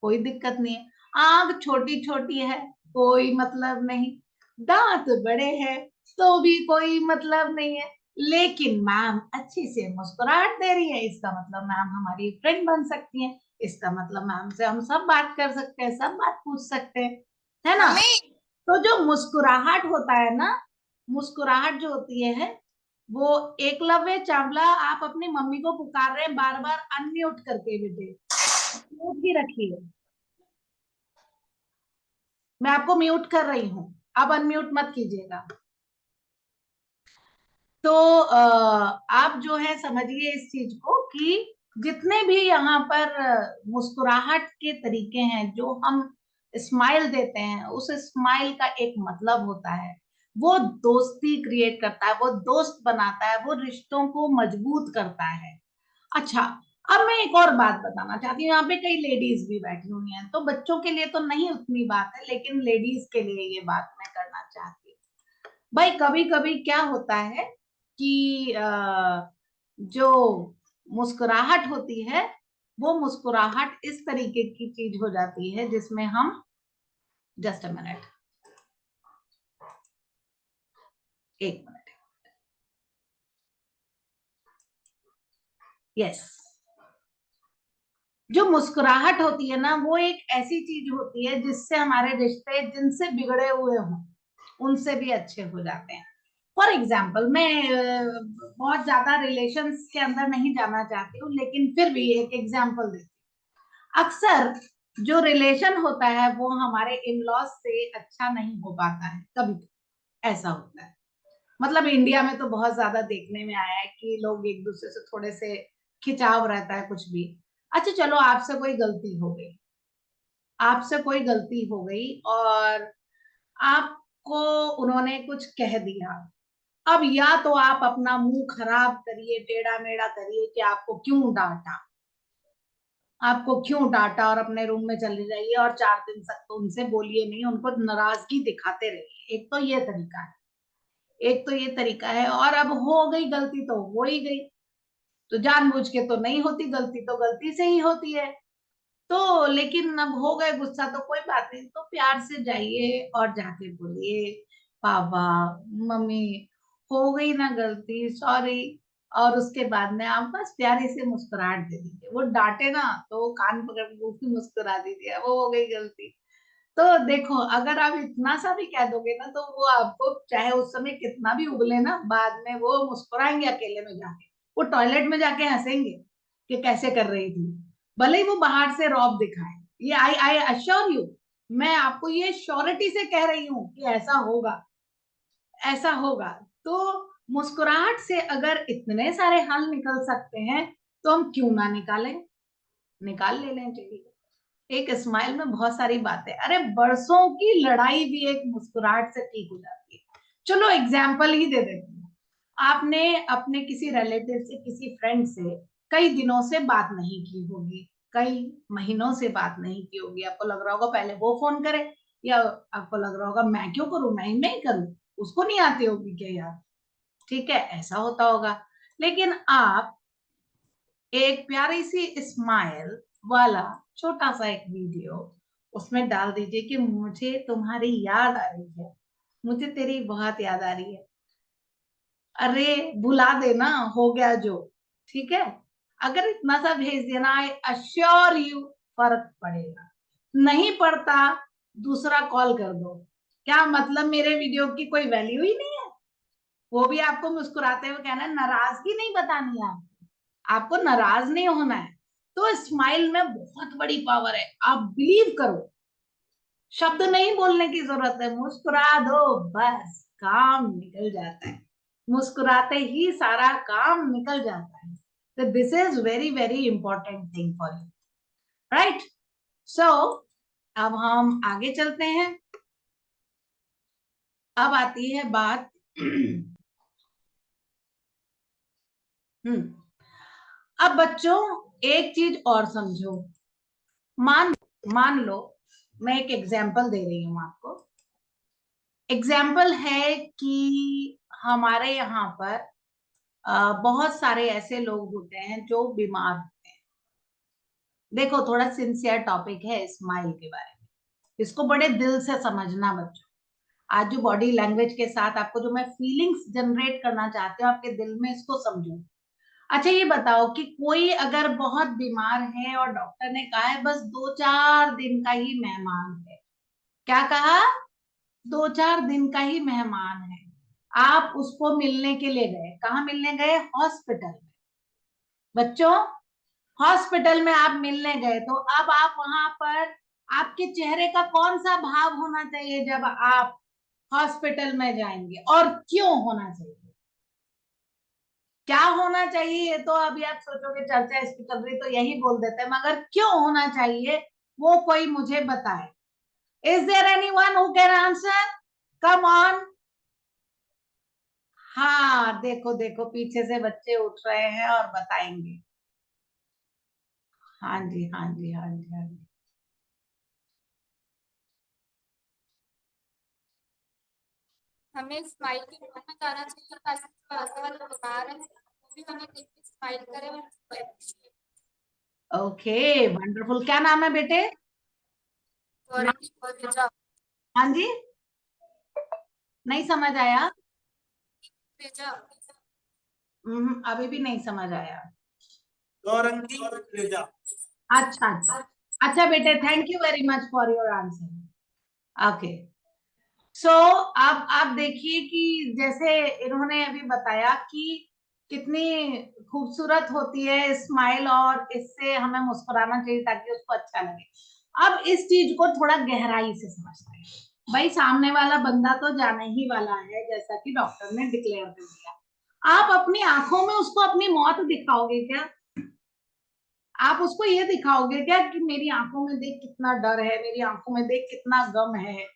Speaker 3: कोई दिक्कत नहीं है। आंख छोटी छोटी है कोई मतलब नहीं, दांत बड़े हैं तो भी कोई मतलब नहीं है। लेकिन मैम अच्छी से मुस्कुराहट दे रही है, इसका मतलब मैम हमारी फ्रेंड बन सकती है। इसका मतलब मैम से हम सब बात कर सकते हैं, सब बात पूछ सकते हैं, है ना?
Speaker 5: मम्मी
Speaker 3: तो जो मुस्कुराहट होता है ना, मुस्कुराहट जो होती है वो, एकलव्य चावला आप अपनी मम्मी को पुकार रहे हैं बार बार अनम्यूट करके, बेटे म्यूट ही रखिए। मैं आपको म्यूट कर रही हूँ, अब अनम्यूट मत कीजिएगा। तो आप जो है समझिए इस चीज को कि जितने भी यहाँ पर मुस्कुराहट के तरीके हैं जो हम स्माइल देते हैं, उस स्माइल का एक मतलब होता है, वो दोस्ती क्रिएट करता है, वो दोस्त बनाता है, वो रिश्तों को मजबूत करता है। अच्छा, अब मैं एक और बात बताना चाहती हूँ। यहाँ पे कई लेडीज भी बैठी हुई हैं, तो बच्चों के लिए तो नहीं उतनी बात है, लेकिन लेडीज के लिए ये बात मैं करना चाहती हूँ। भाई कभी कभी क्या होता है कि जो मुस्कुराहट होती है वो मुस्कुराहट इस तरीके की चीज हो जाती है जिसमें हम, जस्ट अ मिनट, एक मिनट, यस, जो मुस्कुराहट होती है ना वो एक ऐसी चीज होती है जिससे हमारे रिश्ते जिनसे बिगड़े हुए हों उनसे भी अच्छे हो जाते हैं। फॉर एग्जाम्पल, मैं बहुत ज्यादा रिलेशंस के अंदर नहीं जाना चाहती हूँ, लेकिन फिर भी एक एग्जाम्पल देती हूँ। अक्सर जो रिलेशन होता है वो हमारे इन लॉज से अच्छा नहीं हो पाता है, कभी ऐसा होता है। मतलब इंडिया में तो बहुत ज्यादा देखने में आया है कि लोग एक दूसरे से थोड़े से खिंचाव रहता है कुछ भी। अच्छा चलो, आपसे कोई गलती हो गई, आपसे कोई गलती हो गई और आपको उन्होंने कुछ कह दिया। अब या तो आप अपना मुंह खराब करिए, टेढ़ा मेढ़ा करिए कि आपको क्यों डांटा, आपको क्यों डांटा, और अपने रूम में चले जाइए और 4 दिन तक तो उनसे बोलिए नहीं, उनको नाराजगी दिखाते रहिए। एक तो ये तरीका है, एक तो ये तरीका है। और अब हो गई गलती तो हो ही गई, तो जानबूझ के तो नहीं होती गलती, तो गलती से ही होती है। तो लेकिन अब हो गए गुस्सा तो कोई बात नहीं, तो प्यार से जाइए और जाके बोलिए, पापा मम्मी हो गई ना गलती, सॉरी, और उसके बाद में आप बस प्यारी से मुस्कुराहट दे दीजिए। वो डांटे ना तो वो कान पकड़ के उसकी मुस्कुरा दीजिए, वो हो गई गलती। तो देखो, अगर आप इतना सा भी कह दोगे ना तो वो आपको चाहे उस समय कितना भी उगले ना, बाद में वो मुस्कुराएंगे अकेले में जाके, वो टॉयलेट में जाके हंसेंगे कि कैसे कर रही थी, भले ही वो बाहर से रौब दिखाए। ये आई आई अश्योर यू, मैं आपको ये श्योरिटी से कह रही हूँ कि ऐसा होगा, ऐसा होगा। तो मुस्कुराहट से अगर इतने सारे हल निकल सकते हैं तो हम क्यों ना निकालें, निकाल लेना चाहिए। एक स्माइल में बहुत सारी बातें, अरे बरसों की लड़ाई भी एक मुस्कुराहट से ठीक हो जाती है। चलो एग्जाम्पल ही दे देती हूँ। आपने अपने किसी रिलेटिव से, किसी फ्रेंड से कई दिनों से बात नहीं की होगी, कई महीनों से बात नहीं की होगी। आपको लग रहा होगा पहले वो फोन करे, या आपको लग रहा होगा मैं क्यों करूं, मैं ही करूं, उसको नहीं आती होगी क्या यार। ठीक है, ऐसा होता होगा। लेकिन आप एक प्यारी सी स्माइल वाला छोटा सा एक वीडियो उसमें डाल दीजिए कि मुझे तुम्हारी याद आ रही है, मुझे तेरी बहुत याद आ रही है। अरे भुला देना, हो गया जो, ठीक है। अगर इतना सा भेज देना, आई अश्योर यू फर्क पड़ेगा। नहीं पड़ता, दूसरा कॉल कर दो। क्या मतलब मेरे वीडियो की कोई वैल्यू ही नहीं है? वो भी आपको मुस्कुराते हुए कहना है, नाराजगी नहीं बतानी है आपको नाराज नहीं होना है। तो स्माइल में बहुत बड़ी पावर है, आप बिलीव करो। शब्द नहीं बोलने की जरूरत है, मुस्कुरा दो, बस काम निकल जाता है। मुस्कुराते ही सारा काम निकल जाता है। तो this is very very important thing for you, right. So अब हम आगे चलते हैं। अब आती है बात अब बच्चों एक चीज और समझो। मान लो मैं एक एग्जाम्पल दे रही हूं आपको। एग्जाम्पल है कि हमारे यहाँ पर बहुत सारे ऐसे लोग होते हैं जो बीमार होते हैं। देखो, थोड़ा सिंसियर टॉपिक है स्माइल के बारे में, इसको बड़े दिल से समझना बच्चों। आज जो बॉडी लैंग्वेज के साथ आपको जो मैं फीलिंग्स जनरेट करना चाहती हूँ आपके दिल में, इसको समझो। अच्छा ये बताओ कि कोई अगर बहुत बीमार है और डॉक्टर ने कहा है बस 2-4 दिन का ही मेहमान है, क्या कहा, 2-4 दिन का ही मेहमान है, आप उसको मिलने के लिए गए, कहाँ मिलने गए, हॉस्पिटल में। बच्चों हॉस्पिटल में आप मिलने गए, तो अब आप वहां पर आपके चेहरे का कौन सा भाव होना चाहिए जब आप हॉस्पिटल में जाएंगे, और क्यों होना चाहिए, क्या होना चाहिए? ये तो अभी आप सोचोगे चर्चा इस पर चल रही तो यही बोल देते हैं, मगर क्यों होना चाहिए वो कोई मुझे बताए। Is there anyone who can answer, come on. हाँ देखो देखो, पीछे से बच्चे उठ रहे हैं और बताएंगे। हाँ जी, हाँ जी, हाँ जी, हाँ जी।
Speaker 5: हमें स्माइल की मोमेंट आना चाहिए ताकि जो आगे वाला बीमार है वो भी हमें देख के स्माइल करे और उसको appreciate
Speaker 3: ओके वंडरफुल, क्या नाम है बेटे?
Speaker 5: करे। और भेजा
Speaker 3: हाँ जी, नहीं समझ आया।
Speaker 5: भेजा
Speaker 3: अभी भी नहीं समझ आया।
Speaker 1: गौरंगी रेजा।
Speaker 3: अच्छा अच्छा अच्छा बेटे, thank you very much for your answer. Okay, so अब आप देखिए कि जैसे इन्होंने अभी बताया कि कितनी खूबसूरत होती है स्माइल, और इससे हमें मुस्कुराना चाहिए ताकि उसको अच्छा लगे। अब इस चीज को थोड़ा गहराई से समझते हैं। भाई सामने वाला बंदा तो जाने ही वाला है, जैसा कि डॉक्टर ने डिक्लेयर कर दिया। आप अपनी आंखों में उसको अपनी मौत दिखाओगे क्या? आप उसको ये दिखाओगे क्या कि मेरी आंखों में देख कितना डर है, मेरी आंखों में देख कितना गम है,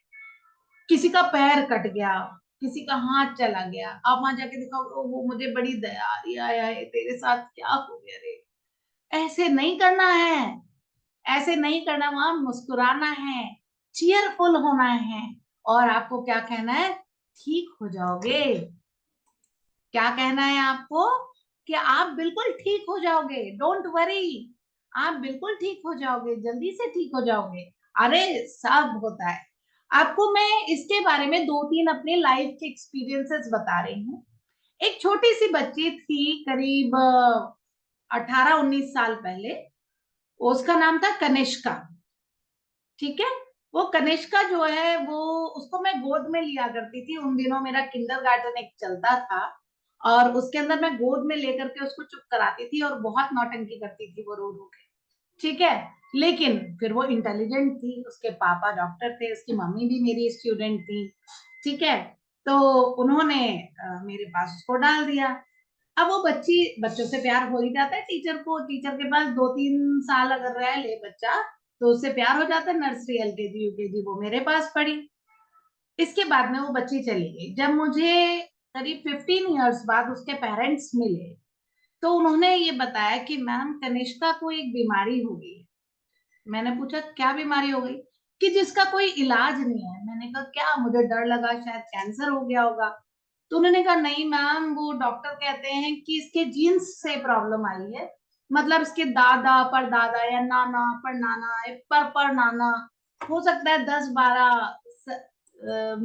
Speaker 3: किसी का पैर कट गया, किसी का हाथ चला गया, आप वहां जाके दिखाओगे वो मुझे बड़ी दया आ रही है, तेरे साथ क्या हो गया रे। ऐसे नहीं करना है, ऐसे नहीं करना, वहां मुस्कुराना है, चीयरफुल होना है। और आपको क्या कहना है, ठीक हो जाओगे। क्या कहना है आपको, कि आप बिल्कुल ठीक हो जाओगे, डोंट वरी, आप बिल्कुल ठीक हो जाओगे, जल्दी से ठीक हो जाओगे। अरे सब होता है। आपको मैं इसके बारे में 2-3 अपने लाइफ के एक्सपीरियंसेस बता रही हूँ। एक छोटी सी बच्ची थी, करीब 18-19 साल पहले, उसका नाम था कनिष्का। ठीक है, वो कनिष्का जो है वो, उसको मैं गोद में लिया करती थी। उन दिनों मेरा किंडरगार्टन एक चलता था और उसके अंदर मैं गोद में लेकर के उसको चुप कराती थी और बहुत नौटंकी करती थी वो रो रो के। ठीक है, लेकिन फिर वो इंटेलिजेंट थी, उसके पापा डॉक्टर थे, उसकी मम्मी भी मेरी स्टूडेंट थी। ठीक है, तो उन्होंने मेरे पास उसको डाल दिया। अब वो बच्ची, बच्चों से प्यार हो ही जाता है टीचर को, टीचर के पास 2-3 साल अगर रह ले बच्चा तो उससे प्यार हो जाता है। नर्सरी, एलकेजी, यूकेजी वो मेरे पास पढ़ी। इसके बाद में वो बच्ची चली गई। जब मुझे करीब 15 इयर्स बाद उसके पेरेंट्स मिले तो उन्होंने ये बताया कि मैम कनिष्का को एक बीमारी हो गई। मैंने पूछा क्या बीमारी हो गई? कि जिसका कोई इलाज नहीं है। मैंने कहा क्या? मुझे डर लगा शायद कैंसर हो गया होगा। तो उन्होंने कहा नहीं मैम, वो डॉक्टर कहते हैं कि इसके जीन्स से प्रॉब्लम आई है, मतलब इसके दादा परदादा या नाना परनाना पर नाना, हो सकता है 10-12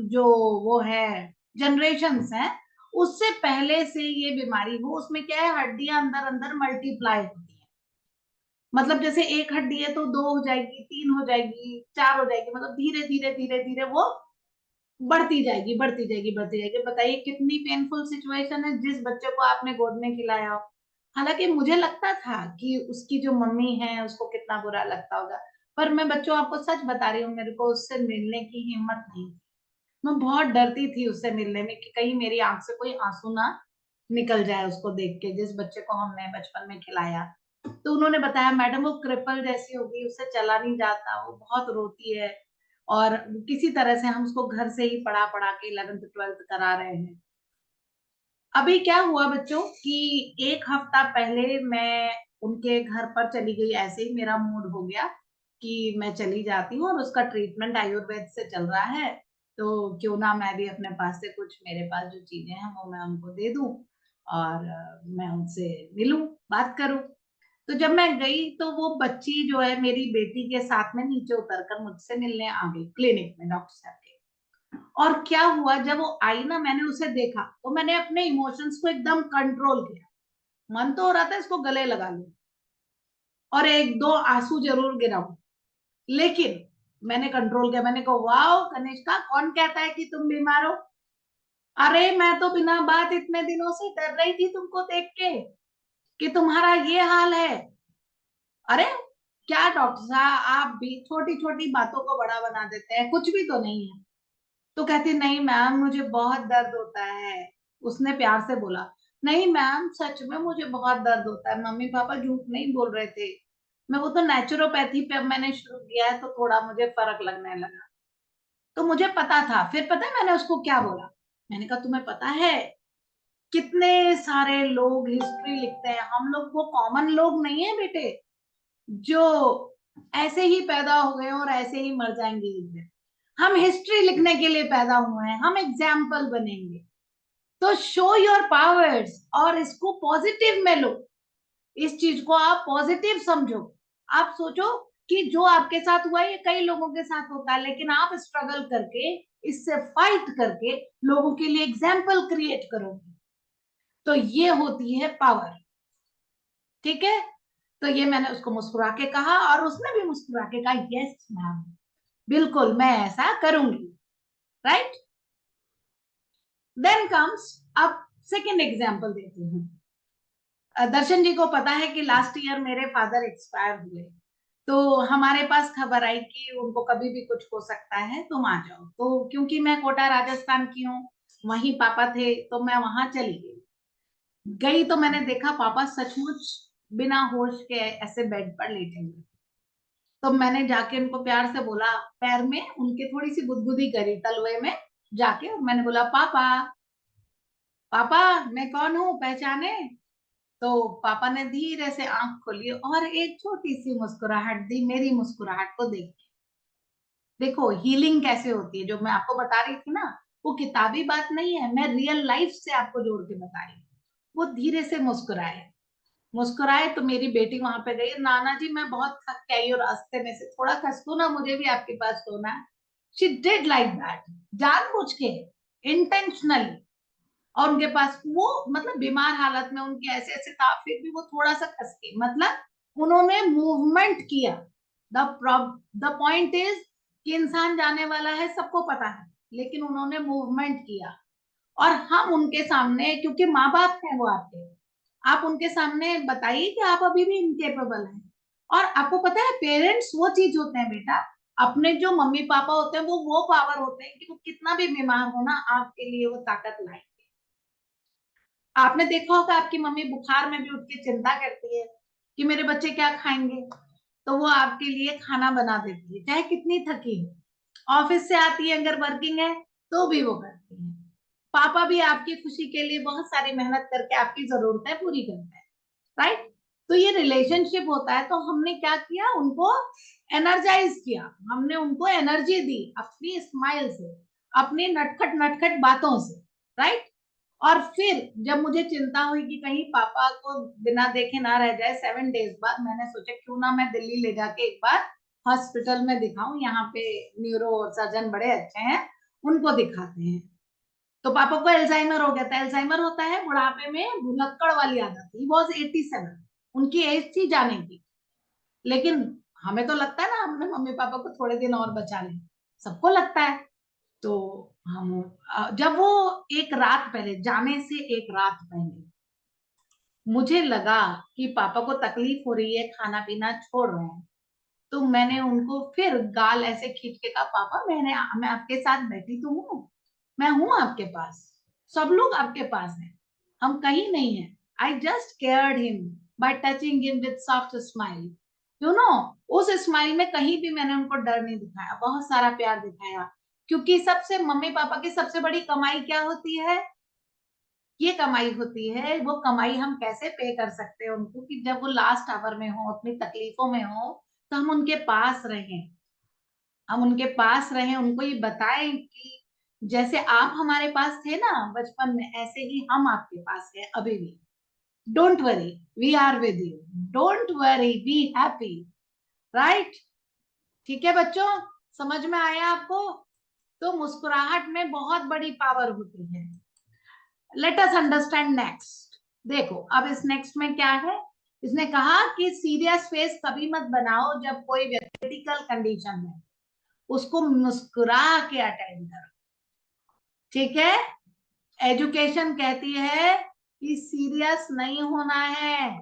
Speaker 3: जो वो है जनरेशंस हैं उससे पहले से ये बीमारी हो। उसमें क्या है, हड्डियां अंदर अंदर मल्टीप्लाई होती है। मतलब जैसे एक हड्डी है तो 2 हो जाएगी, 3 हो जाएगी, 4 हो जाएगी, मतलब धीरे धीरे धीरे धीरे वो बढ़ती जाएगी, बढ़ती जाएगी, बढ़ती जाएगी। बताइए कितनी पेनफुल सिचुएशन है जिस बच्चे को आपने गोद में खिलाया हो। हालांकि मुझे लगता था कि उसकी जो मम्मी है उसको कितना बुरा लगता होगा, पर मैं बच्चों आपको सच बता रही हूँ, मेरे को उससे मिलने की हिम्मत नहीं थी। मैं बहुत डरती थी उससे मिलने में कि कहीं मेरी आंख से कोई आंसू ना निकल जाए उसको देख के, जिस बच्चे को हमने बचपन में खिलाया। तो उन्होंने बताया मैडम वो क्रिपल जैसी होगी, उससे चला नहीं जाता, वो बहुत रोती है और किसी तरह से हम उसको घर से ही पढ़ा पढ़ा के 11th-12th करा रहे हैं। अभी क्या हुआ बच्चों कि 1 हफ्ता पहले मैं उनके घर पर चली गई। ऐसे ही मेरा मूड हो गया कि मैं चली जाती हूँ और उसका ट्रीटमेंट आयुर्वेद से चल रहा है, तो क्यों ना मैं भी अपने पास से कुछ, मेरे पास जो चीजें हैं वो मैं उनको दे दूं और मैं उनसे मिलूं, बात करूं। तो जब मैं गई तो वो बच्ची जो है मेरी बेटी के साथ में नीचे उतरकर मुझसे मिलने आ गई क्लिनिक में डॉक्टर साहब के। और क्या हुआ, जब वो आई ना, मैंने उसे देखा तो मैंने अपने इमोशंस को एकदम कंट्रोल किया। मन तो हो रहा था इसको गले लगा लूं और 1-2 आंसू जरूर गिराऊं, लेकिन मैंने कंट्रोल किया। मैंने कहा वाओ कनिष्का, कौन कहता है कि तुम बीमार हो? अरे मैं तो बिना बात इतने दिनों से डर रही थी तुमको देख के कि तुम्हारा ये हाल है। अरे क्या डॉक्टर साहब, आप भी छोटी छोटी बातों को बड़ा बना देते हैं, कुछ भी तो नहीं है। तो कहती नहीं मैम मुझे बहुत दर्द होता है। उसने प्यार से बोला नहीं मैम सच में मुझे बहुत दर्द होता है, मम्मी पापा झूठ नहीं बोल रहे थे। मैं वो तो नेचुरोपैथी पे अब मैंने शुरू किया है तो थोड़ा मुझे फर्क लगने लगा। तो मुझे पता था। फिर पता है मैंने उसको क्या बोला? मैंने कहा तुम्हें पता है कितने सारे लोग हिस्ट्री लिखते हैं, हम लोग वो कॉमन लोग नहीं है बेटे जो ऐसे ही पैदा हो गए और ऐसे ही मर जाएंगे एक दिन। हम हिस्ट्री लिखने के लिए पैदा हुए हैं, हम एग्जाम्पल बनेंगे। तो शो योर पावर्स और इसको पॉजिटिव में लो। इस चीज को आप पॉजिटिव समझो। आप सोचो कि जो आपके साथ हुआ है ये कई लोगों के साथ होता है, लेकिन आप स्ट्रगल करके, इससे फाइट करके लोगों के लिए एग्जाम्पल क्रिएट करोगे। तो ये होती है पावर। ठीक है, तो ये मैंने उसको मुस्कुरा के कहा और उसने भी मुस्कुरा के कहा यस मैम, बिल्कुल मैं ऐसा करूंगी। राइट, देन कम्स, अब सेकेंड एग्जाम्पल देती हूँ। दर्शन जी को पता है कि लास्ट ईयर मेरे फादर एक्सपायर हुए, तो हमारे पास खबर आई कि उनको कभी भी कुछ हो सकता है, तुम आ जाओ। तो क्योंकि मैं कोटा राजस्थान की हूँ, वहीं पापा थे, तो मैं वहां चली गई तो मैंने देखा पापा सचमुच बिना होश के ऐसे बेड पर लेटे हुए। तो मैंने जाके उनको प्यार से बोला, पैर में उनके थोड़ी सी गुदगुदी करी तलवे में जाके, और मैंने बोला पापा, पापा मैं कौन हूँ पहचाने? तो पापा ने धीरे से आंख खोली और एक छोटी सी मुस्कुराहट दी मेरी मुस्कुराहट को देख के। देखो हीलिंग कैसे होती है, जो मैं आपको बता रही थी ना, वो किताबी बात नहीं है, मैं रियल लाइफ से आपको जोड़ के बता रही हूँ। वो धीरे से मुस्कुराए। मुस्कुराए तो मेरी बेटी वहां पे गई, नाना जी मैं बहुत थक के आई और रास्ते में से थोड़ा खसको ना, मुझे भी आपके पास सोना है। शी डिड लाइक दैट, जानबूझ के, इंटेंशनली। और उनके पास वो मतलब बीमार हालत में उनके ऐसे ऐसे था, फिर भी वो थोड़ा सा खसके, मतलब उन्होंने मूवमेंट किया। द पॉइंट इज कि इंसान जाने वाला है, सबको पता है, लेकिन उन्होंने मूवमेंट किया। और हम उनके सामने, क्योंकि माँ बाप हैं वो आपके, आप उनके सामने बताइए कि आप अभी भी इनकेपेबल हैं। और आपको पता है पेरेंट्स वो चीज होते हैं बेटा, अपने जो मम्मी पापा होते हैं वो पावर होते हैं कि वो कितना भी बीमार हो ना, आपके लिए वो ताकत लाएंगे। आपने देखा होगा आपकी मम्मी बुखार में भी उठ के चिंता करती है कि मेरे बच्चे क्या खाएंगे, तो वो आपके लिए खाना बना देती है, चाहे कितनी थकी हो। ऑफिस से आती है अगर वर्किंग है तो भी वो करती है। पापा भी आपकी खुशी के लिए बहुत सारी मेहनत करके आपकी जरूरतें पूरी करते हैं, राइट। तो ये रिलेशनशिप होता है। तो हमने क्या किया, उनको एनर्जाइज किया, हमने उनको एनर्जी दी अपनी स्माइल से, अपनी नटखट नटखट बातों से, राइट। और फिर जब मुझे चिंता हुई कि कहीं पापा को बिना देखे ना रह जाए 7 डेज बाद, मैंने सोचा क्यों ना मैं दिल्ली ले जाके एक बार हॉस्पिटल में दिखाऊं, यहाँ पे न्यूरो सर्जन बड़े अच्छे हैं, उनको दिखाते हैं। तो पापा को एल्जाइमर हो गया था। एल्जाइमर होता है बुढ़ापे में भुलक्कड़ वाली आदत। ही वॉज 87, उनकी एज थी जाने की। लेकिन हमें तो लगता है ना हमने मम्मी पापा को थोड़े दिन और बचा लें, सबको लगता है। तो हम जब वो एक रात पहले, जाने से एक रात पहले मुझे लगा कि पापा को तकलीफ हो रही है, खाना पीना छोड़ रहे हैं, तो मैंने उनको फिर गाल ऐसे खींच के कहा, पापा मैं आपके साथ बैठी तो हूँ, मैं हूं आपके पास, सब लोग आपके पास हैं, हम कहीं नहीं है। I just cared him by touching him with soft smile, you know. उस स्माइल में कहीं भी मैंने उनको डर नहीं दिखाया, बहुत सारा प्यार दिखाया। क्योंकि सबसे मम्मी पापा की सबसे बड़ी कमाई क्या होती है, ये कमाई होती है। वो कमाई हम कैसे पे कर सकते हैं उनको कि जब वो लास्ट आवर में हो, अपनी तकलीफों में हो, तो हम उनके पास रहें, हम उनके पास रहें, उनको ये बताएं कि जैसे आप हमारे पास थे ना बचपन में, ऐसे ही हम आपके पास हैं अभी भी। Don't worry, we are with you, don't worry, be happy, right. ठीक है बच्चों, समझ में आया आपको? तो मुस्कुराहट में बहुत बड़ी पावर होती है। Let us understand next. देखो अब इस नेक्स्ट में क्या है, इसने कहा कि सीरियस फेस कभी मत बनाओ जब कोई व्यक्ति क्रिटिकल कंडीशन में, उसको मुस्कुरा के अटेंड करो, ठीक है। एजुकेशन कहती है कि सीरियस नहीं होना है,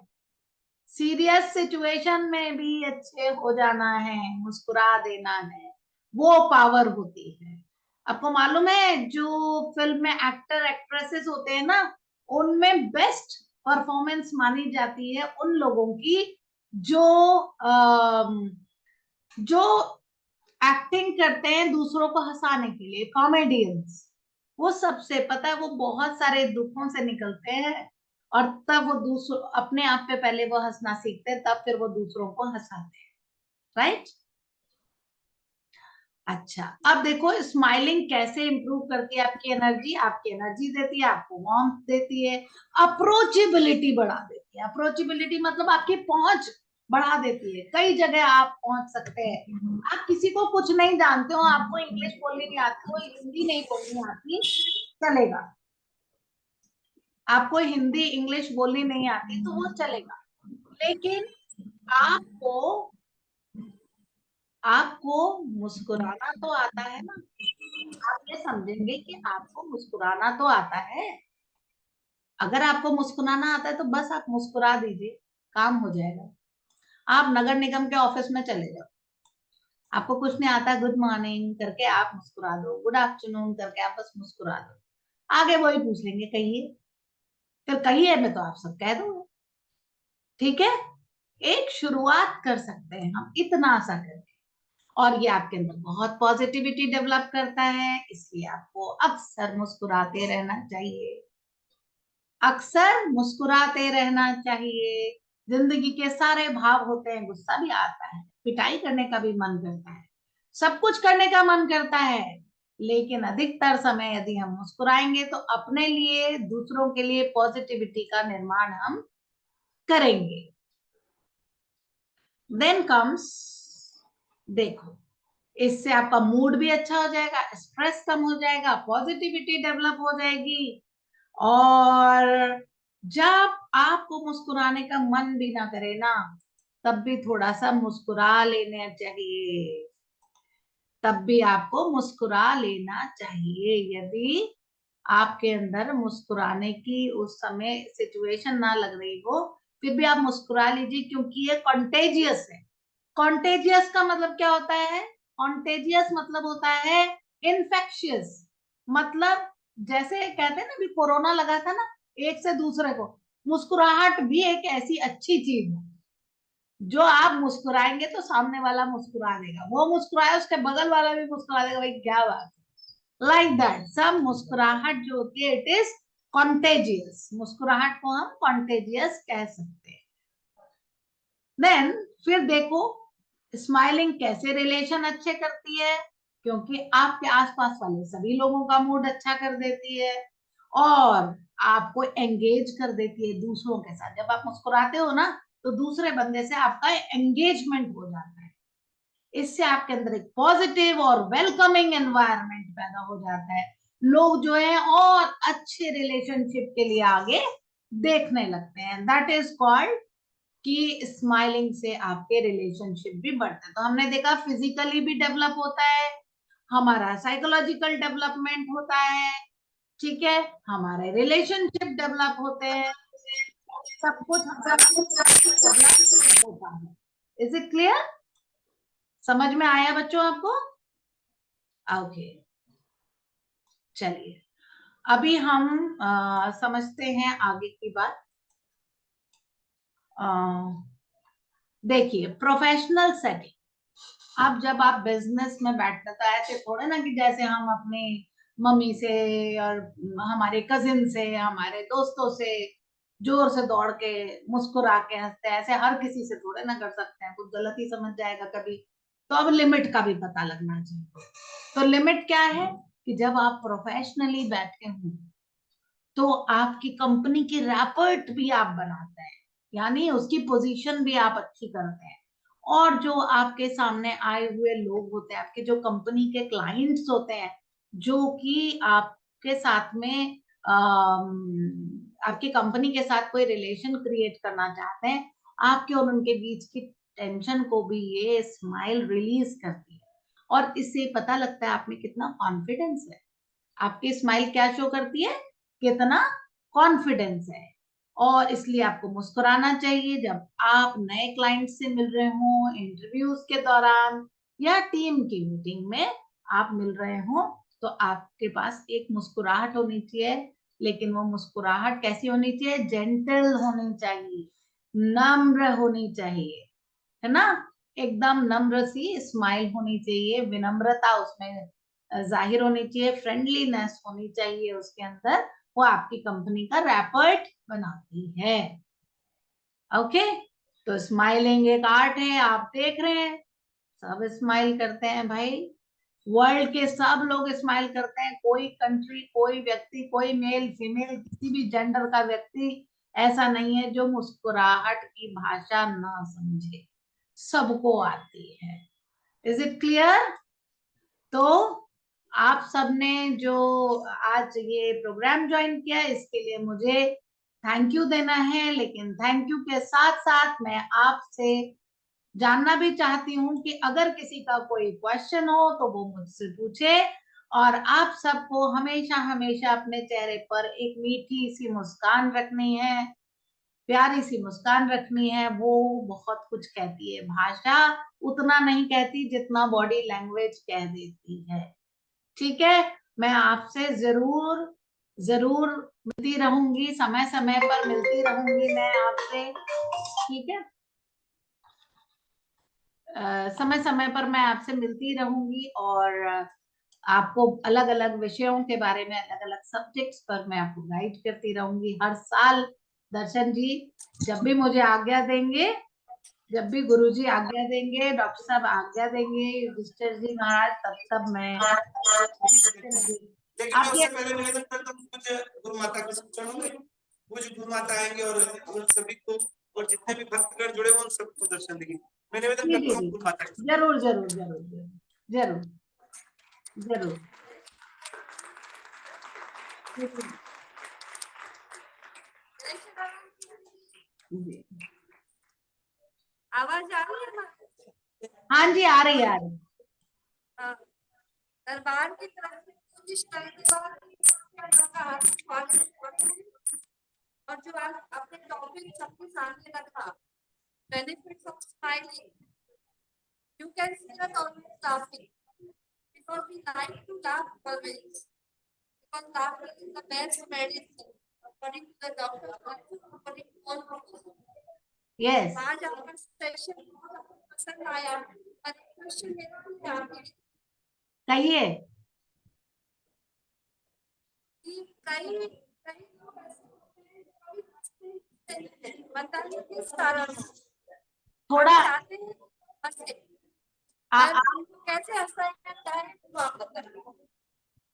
Speaker 3: सीरियस सिचुएशन में भी अच्छे हो जाना है, मुस्कुरा देना है, वो पावर होती है। आपको मालूम है जो फिल्म में एक्टर एक्ट्रेसेस होते हैं ना, उनमें बेस्ट परफॉर्मेंस मानी जाती है उन लोगों की जो जो एक्टिंग करते हैं दूसरों को हंसाने के लिए, कॉमेडियंस। वो सबसे पता है, वो बहुत सारे दुखों से निकलते हैं और तब वो दूसरों, अपने आप पे पहले वो हंसना सीखते हैं, तब फिर वो दूसरों को हंसाते हैं, राइट। अच्छा अब देखो स्माइलिंग कैसे इंप्रूव करती है आपकी एनर्जी देती है, आपको वार्मथ देती है, अप्रोचेबिलिटी बढ़ा देती है। अप्रोचेबिलिटी मतलब आपकी पहुंच बढ़ा देती है, कई जगह आप पहुंच सकते हैं। आप किसी को कुछ नहीं जानते हो, आपको इंग्लिश बोलनी नहीं आती हो, हिंदी नहीं बोलनी आती, चलेगा। आपको हिंदी इंग्लिश बोलनी नहीं आती तो वो चलेगा, लेकिन आपको आपको मुस्कुराना तो आता है ना। आप ये समझेंगे कि आपको मुस्कुराना तो आता है। अगर आपको मुस्कुराना आता है तो बस आप मुस्कुरा दीजिए, काम हो जाएगा। आप नगर निगम के ऑफिस में चले जाओ, आपको कुछ नहीं आता, गुड मॉर्निंग करके आप मुस्कुरा दो, गुड आफ्टरनून करके आप बस मुस्कुरा दो, आगे वही पूछ लेंगे कहिए, फिर कहिए में तो आप सब कह दो, ठीक है। एक शुरुआत कर सकते हैं हम इतना सा करके, और ये आपके अंदर बहुत पॉजिटिविटी डेवलप करता है, इसलिए आपको अक्सर मुस्कुराते रहना चाहिए, अक्सर मुस्कुराते रहना चाहिए। जिंदगी के सारे भाव होते हैं, गुस्सा भी आता है, पिटाई करने का भी मन करता है, सब कुछ करने का मन करता है, लेकिन अधिकतर समय यदि हम मुस्कुराएंगे तो अपने लिए, दूसरों के लिए पॉजिटिविटी का निर्माण हम करेंगे। देन कम्स, देखो इससे आपका मूड भी अच्छा हो जाएगा, स्ट्रेस कम हो जाएगा, पॉजिटिविटी डेवलप हो जाएगी, और जब आपको मुस्कुराने का मन भी ना करे ना, तब भी थोड़ा सा मुस्कुरा लेना चाहिए, तब भी आपको मुस्कुरा लेना चाहिए। यदि आपके अंदर मुस्कुराने की उस समय सिचुएशन ना लग रही हो, फिर भी आप मुस्कुरा लीजिए, क्योंकि ये कॉन्टेजियस है। कॉन्टेजियस का मतलब क्या होता है? कॉन्टेजियस मतलब होता है इन्फेक्शियस। मतलब जैसे कहते हैं ना, अभी कोरोना लगा था ना, एक से दूसरे को। मुस्कुराहट भी एक ऐसी अच्छी चीज है, जो आप मुस्कुराएंगे तो सामने वाला मुस्कुरा देगा, वो मुस्कुराए उसके बगल वाला भी मुस्कुरा देगा, भाई क्या बात है। लाइक दैट सब मुस्कुराहट जो होती है, इट इज कॉन्टेजियस। मुस्कुराहट को हम कॉन्टेजियस कह सकते हैं। देन फिर देखो स्माइलिंग कैसे रिलेशन अच्छे करती है, क्योंकि आपके आसपास वाले सभी लोगों का मूड अच्छा कर देती है और आपको एंगेज कर देती है दूसरों के साथ। जब आप मुस्कुराते हो ना, तो दूसरे बंदे से आपका एंगेजमेंट हो जाता है। इससे आपके अंदर एक पॉजिटिव और वेलकमिंग एनवायरनमेंट पैदा हो जाता है। लोग जो है और अच्छे रिलेशनशिप के लिए आगे देखने लगते हैं। दैट इज कॉल्ड कि स्माइलिंग से आपके रिलेशनशिप भी बढ़ते हैं। तो हमने देखा फिजिकली भी डेवलप होता है, हमारा साइकोलॉजिकल डेवलपमेंट होता है, ठीक है, हमारे रिलेशनशिप डेवलप होते हैं, सब कुछ डेवलप होता है। Is it clear? समझ में आया बच्चों आपको? ओके, चलिए अभी हम समझते हैं आगे की बात। देखिए प्रोफेशनल सेटिंग, अब जब आप बिजनेस में बैठते तो ऐसे थोड़े ना कि जैसे हम अपनी मम्मी से और हमारे कजिन से, हमारे दोस्तों से जोर से दौड़ के मुस्कुरा के हंसते हैं, ऐसे हर किसी से थोड़े ना कर सकते हैं, कुछ गलत ही समझ जाएगा कभी। तो अब लिमिट का भी पता लगना चाहिए। तो लिमिट क्या है कि जब आप प्रोफेशनली बैठे हो तो आपकी कंपनी की रैपर्ट भी आप बनाते हैं, यानी उसकी पोजीशन भी आप अच्छी करते हैं। और जो आपके सामने आए हुए लोग होते हैं, आपके जो कंपनी के क्लाइंट्स होते हैं, जो कि आपके साथ में आपकी कंपनी के साथ कोई रिलेशन क्रिएट करना चाहते हैं, आपके और उनके बीच की टेंशन को भी ये स्माइल रिलीज करती है। और इससे पता लगता है आप में कितना कॉन्फिडेंस है। आपकी स्माइल क्या शो करती है? कितना कॉन्फिडेंस है। और इसलिए आपको मुस्कुराना चाहिए जब आप नए क्लाइंट से मिल रहे हो, इंटरव्यूज के दौरान या टीम की मीटिंग में आप मिल रहे हो, तो आपके पास एक मुस्कुराहट होनी चाहिए। लेकिन वो मुस्कुराहट कैसी होनी चाहिए? जेंटल होनी चाहिए, नम्र होनी चाहिए, है ना। एकदम नम्र सी स्माइल होनी चाहिए, विनम्रता उसमें जाहिर होनी चाहिए, फ्रेंडलीनेस होनी चाहिए उसके अंदर। वो आपकी कंपनी का रैपर्ट बनाती है। ओके, तो स्माइलिंग एक आर्ट है, आप देख रहे हैं सब स्माइल करते हैं भाई। वर्ल्ड के सब लोग स्माइल करते हैं। कोई कंट्री, कोई व्यक्ति, कोई मेल फीमेल, किसी भी जेंडर का व्यक्ति ऐसा नहीं है जो मुस्कुराहट की भाषा ना समझे, सबको आती है। Is it clear? तो आप सबने जो आज ये प्रोग्राम ज्वाइन किया, इसके लिए मुझे थैंक यू देना है। लेकिन थैंक यू के साथ साथ मैं आपसे जानना भी चाहती हूँ कि अगर किसी का कोई क्वेश्चन हो तो वो मुझसे पूछे। और आप सबको हमेशा हमेशा अपने चेहरे पर एक मीठी सी मुस्कान रखनी है, प्यारी सी मुस्कान रखनी है। वो बहुत कुछ कहती है। भाषा उतना नहीं कहती जितना बॉडी लैंग्वेज कह देती है। ठीक है, मैं आपसे जरूर जरूर मिलती रहूंगी, समय समय पर मिलती रहूंगी मैं आपसे। ठीक है, समय समय पर मैं आपसे मिलती रहूंगी और आपको अलग अलग विषयों के बारे में, अलग अलग सब्जेक्ट्स पर मैं आपको गाइड करती रहूंगी हर साल। दर्शन जी जब भी मुझे आज्ञा देंगे, जब भी गुरुजी आज्ञा देंगे, डॉक्टर साहब आज्ञा देंगे, युधिष्ठिर जी महाराज, तब मैं
Speaker 1: लेकिन मैं उससे पहले निवेदन करता हूँ कुछ गुरु माता के चरणों में। कुछ गुरु माता आएंगे और उन सभी को, और जितने भी भक्तगण जुड़े हुए उन सबको दर्शन देंगे। मैं निवेदन करता हूँ गुरु माता के।
Speaker 3: जरूर जरूर जरूर जरूर जरूर जरूर। जी
Speaker 5: आवाज आ रही है?
Speaker 3: हाँ जी, आ रही है, आ रही है।
Speaker 5: हाँ, दरबार की तरफ से कोशिश करने के बाद और जो आप अपने टॉपिक सबके सामने रखा, benefits of smiling, you can see us always laughing because we like to laugh always, because laughter is the best medicine according to the doctor, according to all professors.
Speaker 3: Yes,
Speaker 5: आज आपका session बहुत पसंद आया, और question मेरा भी आपके
Speaker 3: कहिए।
Speaker 5: कि कई कई लोग ऐसे होते हैं जो कभी हंसते ही नहीं हैं, बताइए किस कारण?
Speaker 3: थोड़ा
Speaker 5: हम चाहते हैं हंसे,
Speaker 3: आ,
Speaker 5: पर
Speaker 3: आ,
Speaker 5: उनको कैसे हंसाएंगे चाहे तो आप बताइए।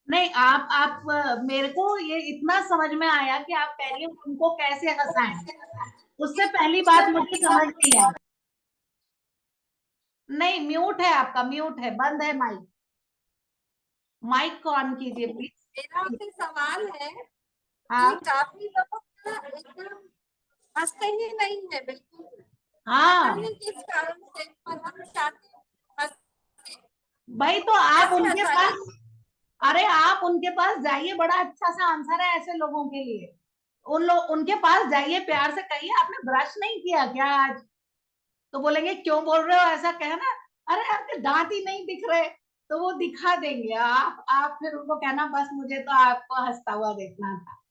Speaker 3: नहीं, आप मेरे को ये इतना समझ में आया कि आप कह रही हैं उनको कैसे हंसाएं। उससे पहली बात मुझे समझ नहीं आई। नहीं, म्यूट है, आपका म्यूट है, बंद है माइक। माइक को ऑन कीजिए प्लीज।
Speaker 5: मेरा आपसे सवाल है
Speaker 3: हाँ
Speaker 5: कि काफी लोग एकदम हंसते ही नहीं है बिल्कुल,
Speaker 3: हाँ
Speaker 5: बताइए किस कारण से, पर हम चाहते हैं हंसे,
Speaker 3: भाई, तो आप
Speaker 5: कैसे
Speaker 3: उनके
Speaker 5: हंसाएं?
Speaker 3: पास, अरे आप उनके पास जाइए, बड़ा अच्छा सा आंसर है ऐसे लोगों के लिए। उनके पास जाइए, प्यार से कहिए आपने ब्रश नहीं किया क्या आज? तो बोलेंगे क्यों बोल रहे हो ऐसा, कहना अरे आपके दांत ही नहीं दिख रहे, तो वो दिखा देंगे। आप फिर उनको कहना बस मुझे तो आपको हंसता हुआ देखना था।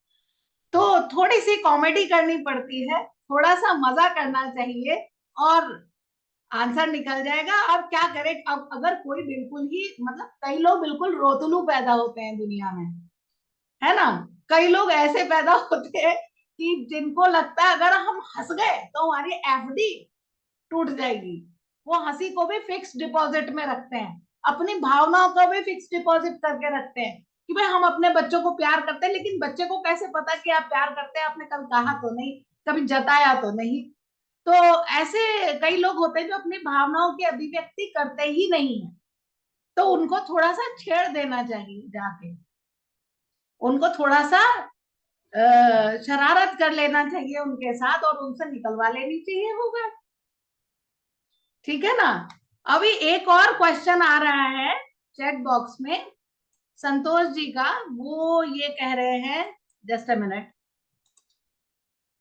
Speaker 3: तो थोड़ी सी कॉमेडी करनी पड़ती है, थोड़ा सा मजा करना चाहिए और आंसर निकल जाएगा। अब क्या करें, अब अगर कोई बिल्कुल ही, मतलब कई लोग बिल्कुल रोतलू पैदा होते हैं दुनिया में, है ना। कई लोग ऐसे पैदा होते हैं कि जिनको लगता है अगर हम हंस गए तो हमारी एफडी टूट जाएगी। वो हंसी को भी फिक्स डिपॉजिट में रखते हैं, अपनी भावनाओं को भी फिक्स डिपॉजिट करके रखते हैं कि भाई हम अपने बच्चों को प्यार करते हैं, लेकिन बच्चे को कैसे पता कि आप प्यार करते हैं? आपने कभी कहा तो नहीं, कभी जताया तो नहीं। तो ऐसे कई लोग होते हैं जो अपनी भावनाओं की अभिव्यक्ति करते ही नहीं है, तो उनको थोड़ा सा छेड़ देना चाहिए जाके, उनको थोड़ा सा शरारत कर लेना चाहिए उनके साथ और उनसे निकलवा लेनी चाहिए होगा। ठीक है ना। अभी एक और क्वेश्चन आ रहा है चैट बॉक्स में संतोष जी का, वो ये कह रहे हैं, जस्ट अ मिनट,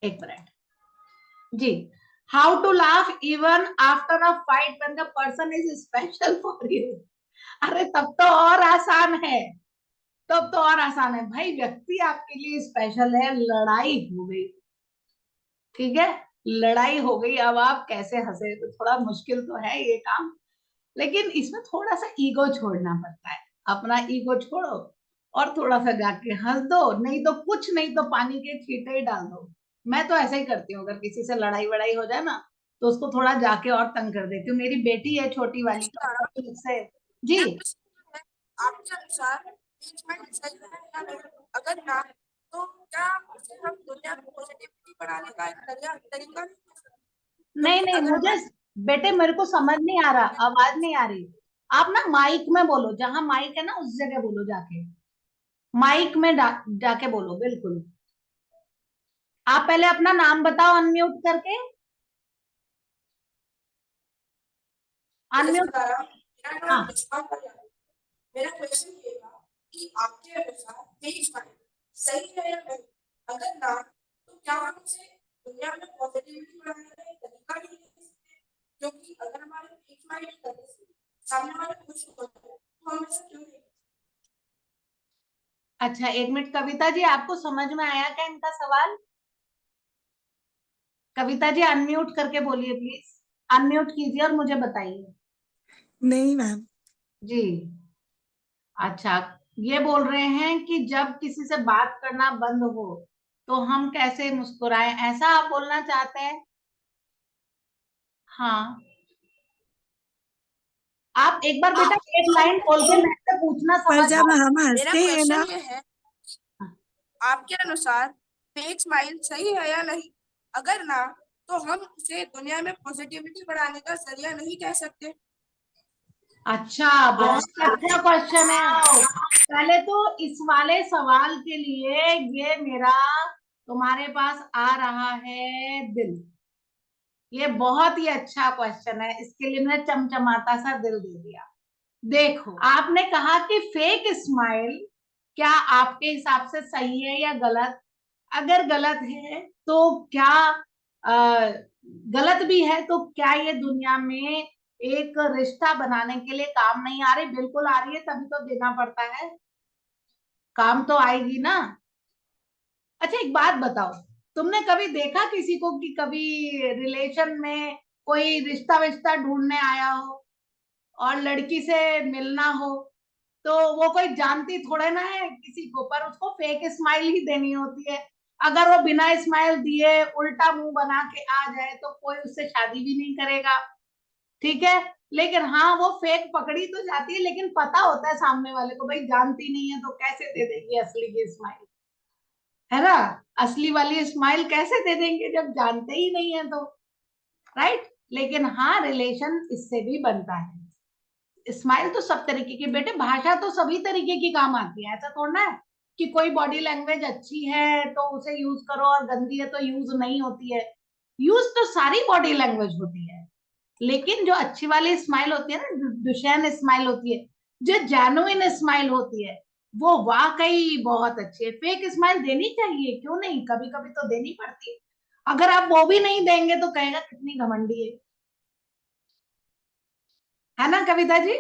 Speaker 3: एक मिनट जी। How to laugh even after a fight when the person is special for you. अरे तब तो और आसान है, तब तो और आसान है भाई, व्यक्ति आपके लिए स्पेशल है, लड़ाई हो गई, ठीक है, लड़ाई हो गई, अब आप कैसे हंसे? तो थोड़ा मुश्किल तो है ये काम, लेकिन इसमें थोड़ा सा ईगो छोड़ना पड़ता है। अपना ईगो छोड़ो और थोड़ा सा जाके हंस दो, नहीं तो कुछ नहीं तो पानी के छींटे ही डाल दो। मैं तो ऐसा ही करती हूँ, अगर किसी से लड़ाई वड़ाई हो जाए ना तो उसको थोड़ा जाके और तंग कर देती हूँ। मेरी बेटी है छोटी वाली, तो उससे जी।
Speaker 5: आपके अनुसार engagement सही है या नहीं? अगर ना, तो क्या उसे हम दुनिया में पॉजिटिविटी बढ़ाने का एक तरीका
Speaker 3: नहीं नहीं, मुझे बेटे मेरे को समझ नहीं आ रहा, आवाज नहीं आ रही। आप ना माइक में बोलो, जहां माइक है ना उस जगह बोलो, जाके माइक में जाके बोलो, बिल्कुल। आप पहले अपना नाम बताओ अनम्यूट करके, अनम्यूट। हाँ
Speaker 5: मेरा क्वेश्चन ये था कि आपके अनुसार फेज माइंड सही है या नहीं? अगर ना, तो क्या हम उसे दुनिया में पॉजिटिविटी बढ़ाने का एक तरीका नहीं दे सकते? क्योंकि अगर हमारे फेज माइंड करने से सामने वाले खुश होते हैं तो हम ऐसा क्यों नहीं?
Speaker 3: अच्छा एक मिनट, कविता जी आपको समझ में आया क्या इनका सवाल? कविता जी अनम्यूट करके बोलिए प्लीज, अनम्यूट कीजिए और मुझे बताइए।
Speaker 6: नहीं मैम।
Speaker 3: जी अच्छा, ये बोल रहे हैं कि जब किसी से बात करना बंद हो तो हम कैसे मुस्कुराएं, ऐसा आप बोलना चाहते हैं? हाँ, आप एक बार बेटा एक लाइन बोल के मेरे से पूछना,
Speaker 6: पर
Speaker 3: समझ
Speaker 6: जब हम
Speaker 5: मेरा
Speaker 6: हंसते हैं ना,
Speaker 5: क्वेश्चन ये है, आपके अनुसार फेक स्माइल सही है या नहीं? अगर ना, तो हम उसे दुनिया में पॉजिटिविटी बढ़ाने का जरिया नहीं कह सकते?
Speaker 3: अच्छा, बहुत अच्छा क्वेश्चन है। पहले तो इस वाले सवाल के लिए ये मेरा तुम्हारे पास आ रहा है दिल, ये बहुत ही अच्छा क्वेश्चन है, इसके लिए मैंने चमचमाता सा दिल दे दिया। देखो, आपने कहा कि फेक स्माइल क्या आपके हिसाब से सही है या गलत? अगर गलत है तो क्या गलत भी है तो क्या ये दुनिया में एक रिश्ता बनाने के लिए काम नहीं आ रही? बिल्कुल आ रही है, तभी तो देना पड़ता है, काम तो आएगी ना। अच्छा एक बात बताओ, तुमने कभी देखा किसी को कि कभी रिलेशन में कोई रिश्ता विश्ता ढूंढने आया हो और लड़की से मिलना हो, तो वो कोई जानती थोड़े ना है किसी को, पर उसको फेक स्माइल ही देनी होती है। अगर वो बिना स्माइल दिए उल्टा मुंह बना के आ जाए तो कोई उससे शादी भी नहीं करेगा, ठीक है। लेकिन हाँ, वो फेक पकड़ी तो जाती है, लेकिन पता होता है सामने वाले को, भाई जानती नहीं है तो कैसे दे देगी असली की स्माइल, है ना। असली वाली स्माइल कैसे दे देंगे जब जानते ही नहीं है तो, राइट। लेकिन हाँ, रिलेशन इससे भी बनता है। स्माइल तो सब तरीके की, बेटे भाषा तो सभी तरीके की काम आती है, ऐसा थोड़ा है कि कोई बॉडी लैंग्वेज अच्छी है तो उसे यूज करो और गंदी है तो यूज नहीं होती है। यूज तो सारी बॉडी लैंग्वेज होती है, लेकिन जो अच्छी वाली स्माइल होती है ना, दुशैन स्माइल होती है, जो जेन्युइन स्माइल होती है, वो वाकई बहुत अच्छी है। फेक स्माइल देनी चाहिए, क्यों नहीं, कभी कभी तो देनी पड़ती है। अगर आप वो भी नहीं देंगे तो कहेगा कितनी घमंडी है ना कविता जी।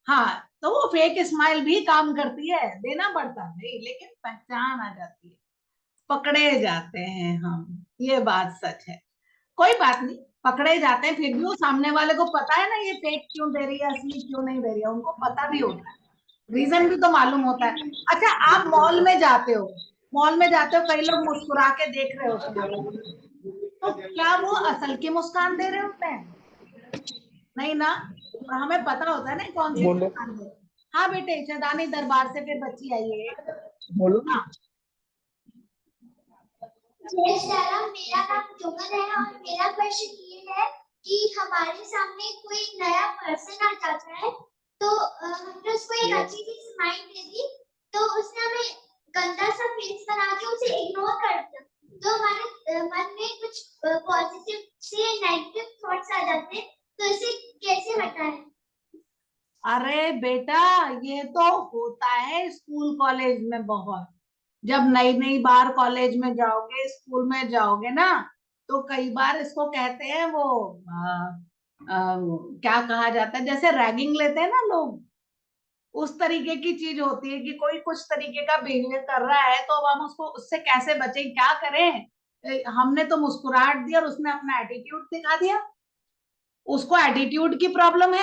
Speaker 3: हाँ, तो वो फेक स्माइल भी काम करती है, देना पड़ता है, लेकिन पहचान आ जाती है, पकड़े जाते हैं हम, ये बात सच है। कोई बात नहीं, पकड़े जाते हैं, फिर भी वो सामने वाले को पता है ना ये फेक क्यों दे रही है, असली क्यों नहीं दे रही है, उनको पता भी होता है, रीजन भी तो मालूम होता है। अच्छा, आप मॉल में जाते हो, मॉल में जाते हो, कई लोग मुस्कुरा के देख रहे होते हैं आपको, तो क्या वो असल की मुस्कान दे रहे होते हैं? नहीं ना। और हमें पता होता है ना कौन सी
Speaker 1: बोलो
Speaker 3: मुस्कान दे। हाँ बेटे, शदानी दरबार से फिर बच्ची आई है।
Speaker 1: बोलो।
Speaker 3: हाँ,
Speaker 7: जय श्री राम। मेरा नाम जोगन है और मेरा प्रश्न ये है कि हमारे सामने कोई नया पर्सन आ जाता है तो हमने उसको एक अच्छी सी स्माइल दे दी, तो उसने हमें गंदा सा फेस बना के उसे इग्नोर कर दिया, तो हमारे मन में कुछ पॉजिटिव से नेगेटिव थॉट्स आ जाते हैं, तो इसे कैसे हटाएं?
Speaker 3: अरे बेटा, ये तो होता है स्कूल कॉलेज में बहुत। जब नई नई बार कॉलेज में जाओगे, स्कूल में जाओगे ना, तो कई बार इसको कहते हैं वो क्या कहा जाता है, जैसे रैगिंग लेते हैं ना लोग, उस तरीके की चीज होती है कि कोई कुछ तरीके का बिहेवियर कर रहा है, तो अब हम उसको उससे कैसे बचें, क्या करें? हमने तो मुस्कुराहट दी और उसने अपना एटीट्यूड दिखा दिया, उसको एटीट्यूड की प्रॉब्लम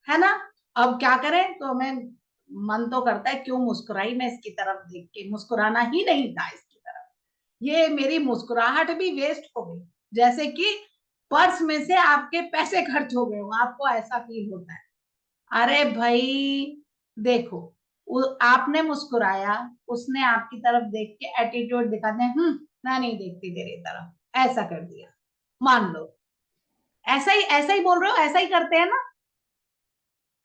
Speaker 3: है ना। अब क्या करें? तो हमें मन तो करता है क्यों मुस्कुराई मैं इसकी तरफ देख के, मुस्कुराना ही नहीं था इसकी तरफ, ये मेरी मुस्कुराहट भी वेस्ट हो गई, जैसे कि पर्स में से आपके पैसे खर्च हो गए हो, आपको ऐसा फील होता है। अरे भाई देखो, आपने मुस्कुराया, उसने आपकी तरफ देख के एटीट्यूड दिखा दिया, मैं नहीं देखती तेरी तरफ, ऐसा कर दिया, मान लो ऐसा ही बोल रहे हो, ऐसा ही करते हैं ना।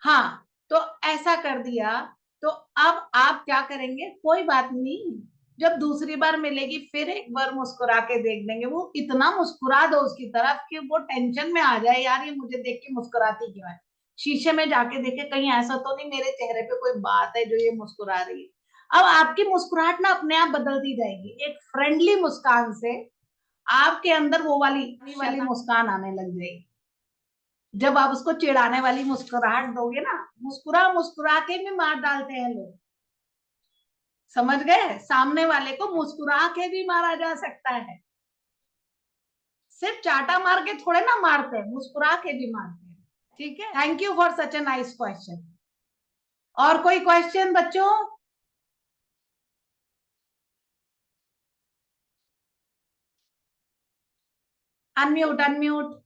Speaker 3: हाँ, तो ऐसा कर दिया, तो अब आप क्या करेंगे? कोई बात नहीं, जब दूसरी बार मिलेगी फिर एक बार मुस्कुरा के देख देंगे, वो इतना मुस्कुरा दो उसकी तरफ कि वो टेंशन में आ जाए, यार ये मुझे देख के मुस्कुराती क्यों है। शीशे में जाके देखे कहीं ऐसा तो नहीं मेरे चेहरे पे कोई बात है जो ये मुस्कुरा रही है। अब आपकी मुस्कुराहट ना अपने आप बदलती जाएगी, एक फ्रेंडली मुस्कान से आपके अंदर वो वाली मुस्कान आने लग जाएगी। जब आप उसको चिढ़ाने वाली मुस्कुराहट दोगे ना, मुस्कुरा मुस्कुरा के भी मार डालते हैं लोग, समझ गए? सामने वाले को मुस्कुरा के भी मारा जा सकता है, सिर्फ चाटा मार के थोड़े ना मारते हैं, मुस्कुरा के भी मारते हैं, ठीक है। Thank you for such a nice question. और कोई क्वेश्चन बच्चों? Unmute unmute,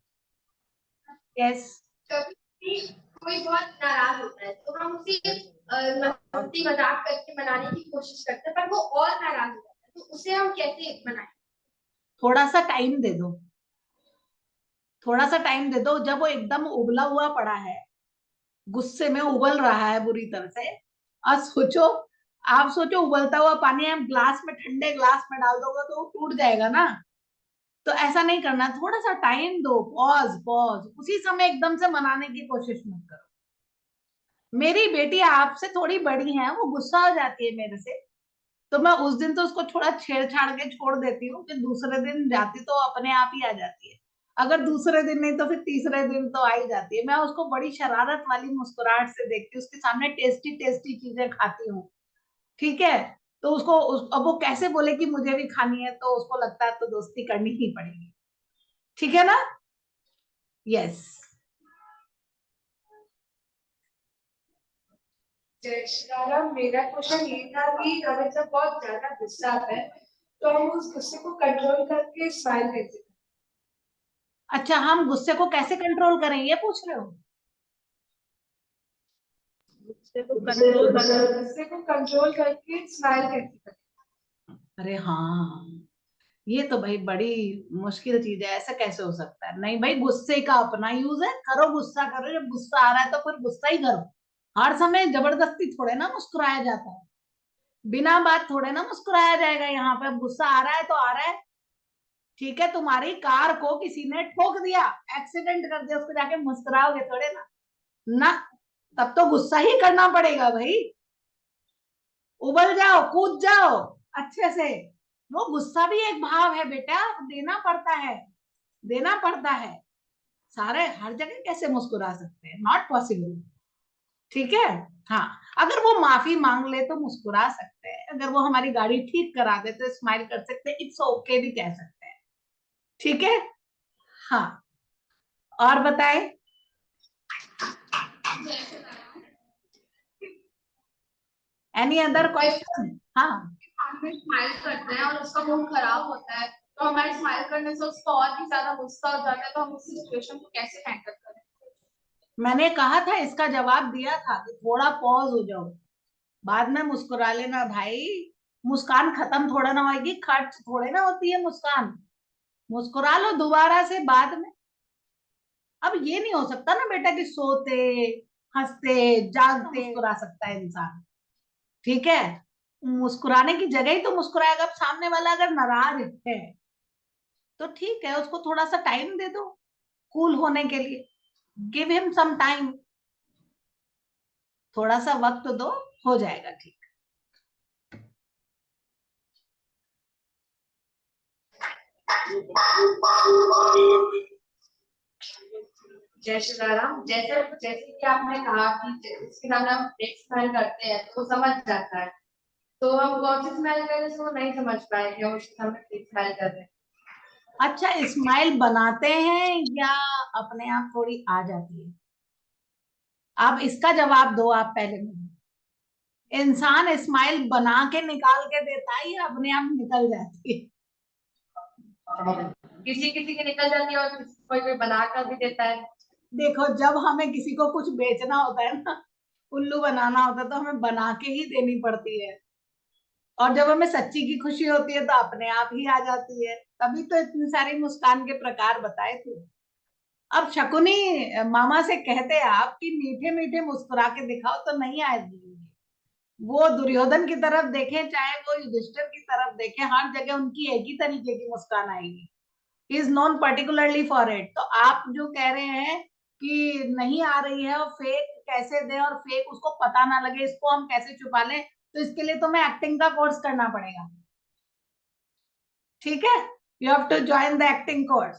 Speaker 3: yes.
Speaker 7: कभी कोई बहुत नाराज होता है तो हम उसे मस्ती मजाक करके मनाने की कोशिश करते हैं, पर वो और नाराज हो जाता है, तो उसे हम कैसे मनाएं?
Speaker 3: थोड़ा सा टाइम दे दो, थोड़ा सा टाइम दे दो, जब वो एकदम उबला हुआ पड़ा है, गुस्से में उबल रहा है बुरी तरह से, और सोचो, आप सोचो उबलता हुआ पानी आप ग्लास में, ठंडे ग्लास में डाल दोगे तो वो टूट जाएगा ना, तो ऐसा नहीं करना, थोड़ा सा टाइम दो, पॉज पॉज, उसी समय एकदम से मनाने की कोशिश मत करो। मेरी बेटी आपसे थोड़ी बड़ी है, वो गुस्सा हो जाती है मेरे से, तो मैं उस दिन तो उसको थोड़ा छेड़छाड़ के छोड़ देती हूँ, फिर दूसरे दिन जाती तो अपने आप ही आ जाती है। अगर दूसरे दिन नहीं तो फिर तीसरे दिन तो आ ही जाती है। मैं उसको बड़ी शरारत वाली मुस्कुराहट से देखती हूँ, उसके सामने टेस्टी टेस्टी चीजें खाती हूँ, ठीक है। तो अब वो कैसे बोले कि मुझे भी खानी है, तो उसको लगता है तो दोस्ती करनी ही पड़ेगी, ठीक है ना? यस।
Speaker 5: जय श्री राम। मेरा क्वेश्चन ये था कि हमें जब बहुत ज्यादा गुस्सा आता है तो हम उस गुस्से को कंट्रोल करके स्माइल कैसे करें?
Speaker 3: अच्छा, हम गुस्से को कैसे कंट्रोल करें, ये पूछ रहे हो?
Speaker 5: गुस्से को कंट्रोल करके स्माइल कैसे करें?
Speaker 3: अरे हाँ, ये तो भाई बड़ी मुश्किल चीज है, ऐसा कैसे हो सकता है? नहीं भाई, गुस्से का अपना यूज है, करो गुस्सा करो, जब गुस्सा आ रहा है तो फिर गुस्सा ही करो। हर समय जबरदस्ती थोड़े ना मुस्कुराया जाता है, बिना बात थोड़े ना मुस्कुराया जाएगा। यहाँ पे अब गुस्सा आ रहा है तो आ रहा है, ठीक है। तुम्हारी कार को किसी ने ठोक दिया, एक्सीडेंट कर दिया, उसको जाके मुस्कुराओगे थोड़े ना, ना, तब तो गुस्सा ही करना पड़ेगा भाई। उबल जाओ, कूद जाओ अच्छे से। वो गुस्सा भी एक भाव है बेटा, देना पड़ता है, देना पड़ता है। सारे हर जगह कैसे मुस्कुरा सकते हैं? नॉट पॉसिबल, ठीक है। हाँ, अगर वो माफी मांग ले तो मुस्कुरा सकते हैं, अगर वो हमारी गाड़ी ठीक करा दे तो स्माइल कर सकते हैं, इट्स ओके भी कह सकते हैं, ठीक है। हाँ, और बताएं। Any other question? हाँ,
Speaker 5: हम स्माइल करते हैं और उसका मूड खराब होता है, तो हमारे स्माइल करने से उसको और भी ज्यादा गुस्सा हो जाता है, तो हम उस सिचुएशन को कैसे हैंडल करें?
Speaker 3: मैंने कहा था, इसका जवाब दिया था कि थोड़ा पॉज हो जाओ, बाद में मुस्कुरा लेना भाई। मुस्कान खत्म थोड़ा ना होगी, खर्च थोड़े ना होती है मुस्कान। मुस्कुरा लो दोबारा से बाद में। अब ये नहीं हो सकता ना बेटा कि सोते हंसते जागते मुस्कुरा सकता है इंसान, ठीक है। मुस्कुराने की जगह ही तो मुस्कुराएगा। अब सामने वाला अगर नाराज है तो ठीक है, उसको थोड़ा सा टाइम दे दो कूल होने के लिए, गिव हिम सम टाइम, थोड़ा सा वक्त दो, हो जाएगा ठीक।
Speaker 5: जय श्री राम। जैसे जैसे कि आपने कहा कि इसके सामने हम एक स्माइल करते हैं तो वो समझ जाता है, तो हम कौन सी स्माइल कर रहे हैं वो नहीं समझ पाएंगे, हम उसके सामने एक स्माइल कर रहे हैं।
Speaker 3: अच्छा, स्माइल बनाते हैं या अपने आप थोड़ी आ जाती है? आप इसका जवाब दो आप पहले मुझे। इंसान स्माइल बना के निकाल के देता है या अपने आप निकल जाती है?
Speaker 5: किसी किसी की निकल जाती है और कोई कोई बना कर भी देता है।
Speaker 3: देखो, जब हमें किसी को कुछ बेचना होता है ना, उल्लू बनाना होता है, तो हमें बना के ही देनी पड़ती है। और जब हमें सच्ची की खुशी होती है तो अपने आप ही आ जाती है। तभी तो इतनी सारी मुस्कान के प्रकार बताए थे। अब शकुनी मामा से कहते आप कि मीठे मीठे मुस्कुरा के दिखाओ, तो नहीं आएगी। वो दुर्योधन की तरफ देखें चाहे वो युधिष्ठिर की तरफ देखें, हर जगह उनकी एक ही तरीके की मुस्कान आएगी। Is known particularly for it. तो आप जो कह रहे हैं कि नहीं आ रही है और फेक कैसे दें और फेक उसको पता ना लगे, इसको हम कैसे छुपा लें, तो इसके लिए तुम्हें एक्टिंग का कोर्स करना पड़ेगा, ठीक है। You have to join the acting course.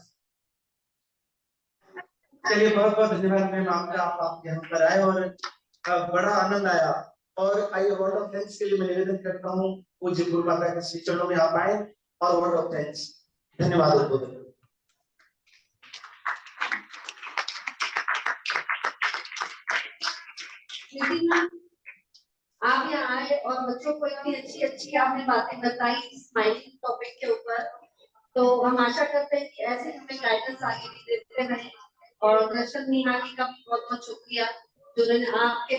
Speaker 1: चलिए, बहुत बहुत धन्यवाद मैम आपका, आप यहाँ पर आए और बड़ा आनंद आया। और आई वर्ड ऑफ थैंक्स के लिए मैं निवेदन करता हूँ पूज्य गुरु माता के श्री चरणों में आप आए और वर्ड ऑफ थैंक्स। धन्यवाद।
Speaker 5: आप यहाँ आए और बच्चों को इतनी अच्छी अच्छी आपने बातें बताई स्माइलिंग टॉपिक के ऊपर, तो हम आशा करते हैं कि ऐसे हमें गाइडेंस आगे भी देते रहें। और दर्शन निहानी का भी बहुत बहुत शुक्रिया, जिन्होंने आपके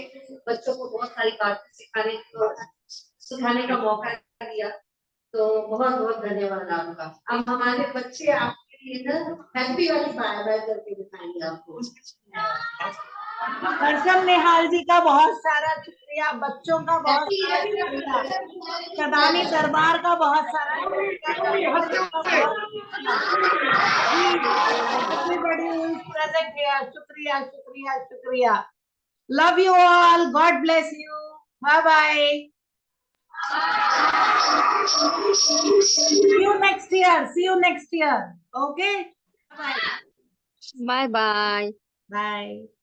Speaker 5: बच्चों को बहुत सारी बातें सिखाने का मौका दिया। तो बहुत बहुत धन्यवाद आपका। अब हमारे बच्चे आपके लिए ना हैप्पी वाली बाय बाय करके दिखाएंगे आपको।
Speaker 3: दर्शन निहाल जी का बहुत सारा शुक्रिया, बच्चों का बहुत सारा शुक्रिया, शदानी दरबार का बहुत सारा everybody who is present here, शुक्रिया शुक्रिया शुक्रिया. Love you all. God bless you. Bye bye. See you next year. See you next year. Okay. Bye.
Speaker 8: Bye bye.
Speaker 3: Bye.